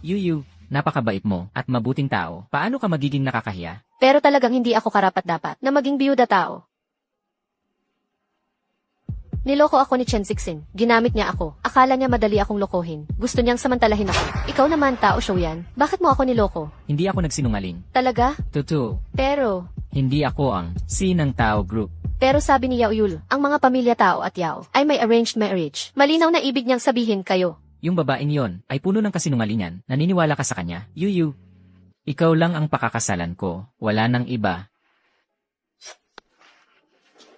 Yuyu, napakabait mo at mabuting tao. Paano ka magiging nakakahiya? Pero talagang hindi ako karapat-dapat na maging biyuda tao. Niloko ako ni Chen Sixin. Ginamit niya ako. Akala niya madali akong lokohin. Gusto niyang samantalahin ako. Ikaw naman, tao show yan. Bakit mo ako niloko? Hindi ako nagsinungaling. Talaga? Tutu, Pero, hindi ako ang si ng Tao Group. pero sabi ni Yao Yul, ang mga pamilya tao at Yao ay may arranged marriage. Malinaw na ibig niyang sabihin kayo. Yung babaeng yon ay puno ng kasinungalingan. Naniniwala ka sa kanya. Yuyu, ikaw lang ang pakakasalan ko. Wala nang iba.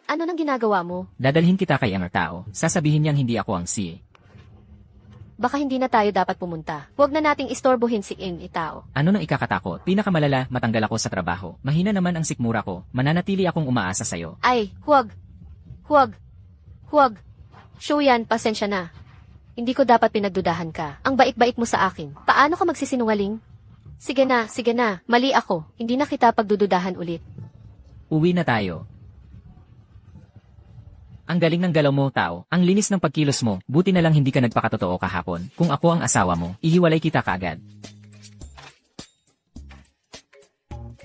Ano nang ginagawa mo? Dadalhin kita kay ang tao. Sasabihin niyang hindi ako ang si. Baka hindi na tayo dapat pumunta. Huwag na nating istorbohin si In Itao. Ano nang ikakatakot? Pinakamalala, matanggal ako sa trabaho. Mahina naman ang sikmura ko. Mananatili akong umaasa sa'yo. Ay, huwag. Huwag. Huwag. Show yan, pasensya na. Hindi ko dapat pinagdudahan ka. Ang bait-bait mo sa akin. Paano ka magsisinungaling? Sige na. Mali ako. Hindi na kita pagdududahan ulit. Uwi na tayo. Ang galing ng galaw mo, tao. Ang linis ng pagkilos mo. Buti na lang hindi ka nagpakatotoo kahapon. Kung ako ang asawa mo, ihiwalay kita kaagad.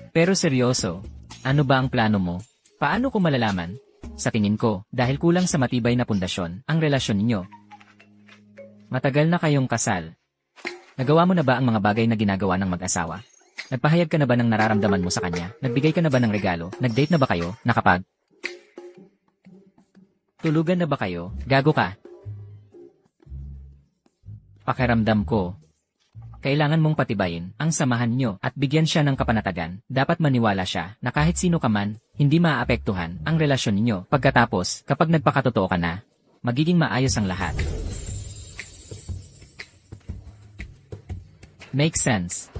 Pero seryoso, ano ba ang plano mo? Paano ko malalaman? Sa tingin ko, dahil kulang sa matibay na pundasyon, ang relasyon ninyo. Matagal na kayong kasal. Nagawa mo na ba ang mga bagay na ginagawa ng mag-asawa? Nagpahayag ka na ba ng nararamdaman mo sa kanya? Nagbigay ka na ba ng regalo? Nag-date na ba kayo? Nakapag? Tulugan na ba kayo? Gago ka. Pakiramdam ko. Kailangan mong patibayin ang samahan nyo at bigyan siya ng kapanatagan. Dapat maniwala siya na kahit sino ka man, hindi maaapektuhan ang relasyon ninyo. Pagkatapos, kapag nagpakatotoo ka na, magiging maayos ang lahat. Make sense.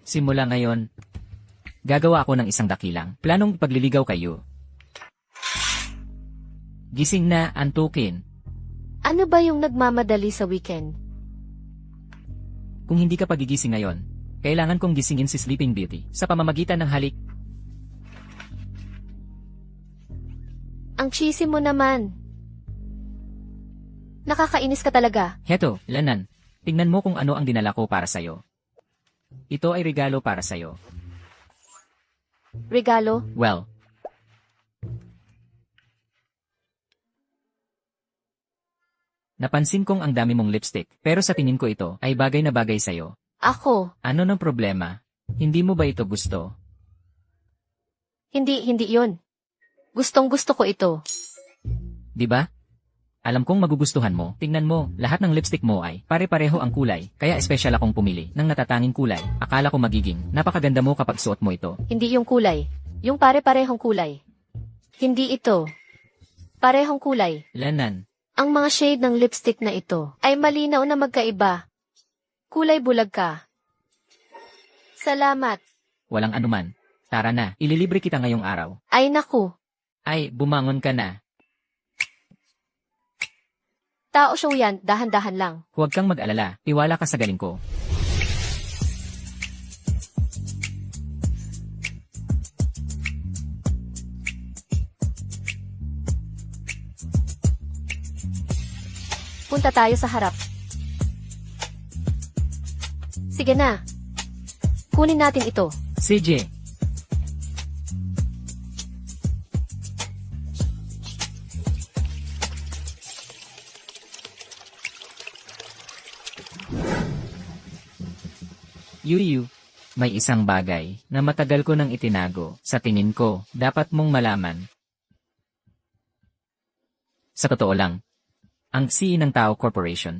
Simula ngayon, gagawa ako ng isang dakilang planong pagliligaw kayo. Gising na, antukin. Ano ba yung nagmamadali sa weekend? Kung hindi ka pagigising ngayon, kailangan kong gisingin si Sleeping Beauty sa pamamagitan ng halik. Ang cheesy mo naman. Nakakainis ka talaga. Heto, Lanan, tingnan mo kung ano ang dinala ko para sa'yo. Ito ay regalo para sa'yo. Regalo? Well, napansin kong ang dami mong lipstick, pero sa tingin ko ito ay bagay na bagay sa'yo. Ako? Ano ng problema? Hindi mo ba ito gusto? Hindi yun. Gustong gusto ko ito. Di ba? Alam kong magugustuhan mo. Tingnan mo, lahat ng lipstick mo ay pare-pareho ang kulay, kaya espesyal akong pumili ng natatanging kulay. Akala ko magiging napakaganda mo kapag suot mo ito. Hindi yung kulay. Yung pare-parehong kulay. Hindi ito. Parehong kulay. Lanan, Ang mga shade ng lipstick na ito ay malinaw na magkaiba. Kulay bulag ka. Salamat. walang anuman. Tara na, ililibre kita ngayong araw. Ay naku. Ay, bumangon ka na. Tao show yan, dahan-dahan lang. Huwag kang mag-alala, tiwala ka sa galing ko. Punta tayo sa harap. Sige na. Kunin natin ito. CJ, Yuyu, may isang bagay na matagal ko nang itinago. Sa tingin ko, dapat mong malaman. Sa totoo lang, ang CEO ng Tao Corporation.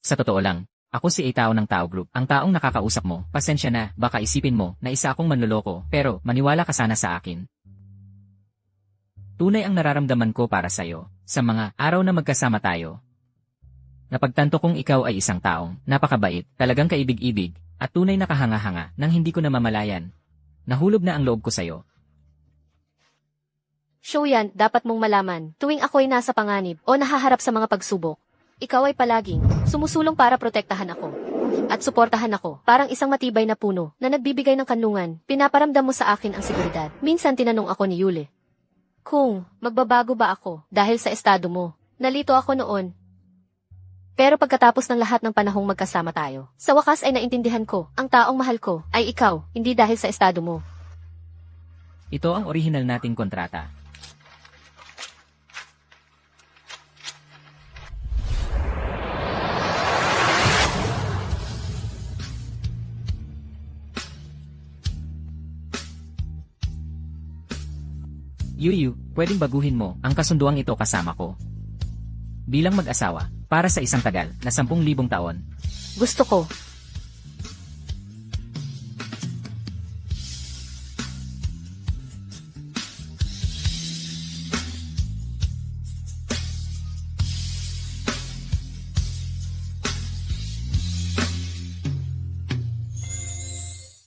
Sa totoo lang, ako si Tao ng Tao Group. Ang taong nakakausap mo, pasensya na, baka isipin mo na isa akong manloloko, pero maniwala ka sana sa akin. Tunay ang nararamdaman ko para sa'yo, sa mga araw na magkasama tayo. Napagtanto kong ikaw ay isang taong napakabait, talagang kaibig-ibig, at tunay na kahanga-hanga nang hindi ko namamalayan. Nahulog na ang loob ko sa'yo. Shoyan, dapat mong malaman, tuwing ako'y nasa panganib o nahaharap sa mga pagsubok, ikaw ay palaging sumusulong para protektahan ako. At suportahan ako, parang isang matibay na puno na nagbibigay ng kanlungan, pinaparamdam mo sa akin ang seguridad. Minsan tinanong ako ni Yule, kung magbabago ba ako dahil sa estado mo. Nalito ako noon. Pero pagkatapos ng lahat ng panahong magkasama tayo, sa wakas ay naintindihan ko, ang taong mahal ko ay ikaw, hindi dahil sa estado mo. Ito ang orihinal nating kontrata. Yuyu, pwedeng baguhin mo ang kasunduang ito kasama ko. Bilang mag-asawa, para sa isang tagal na 10,000 taon. Gusto ko,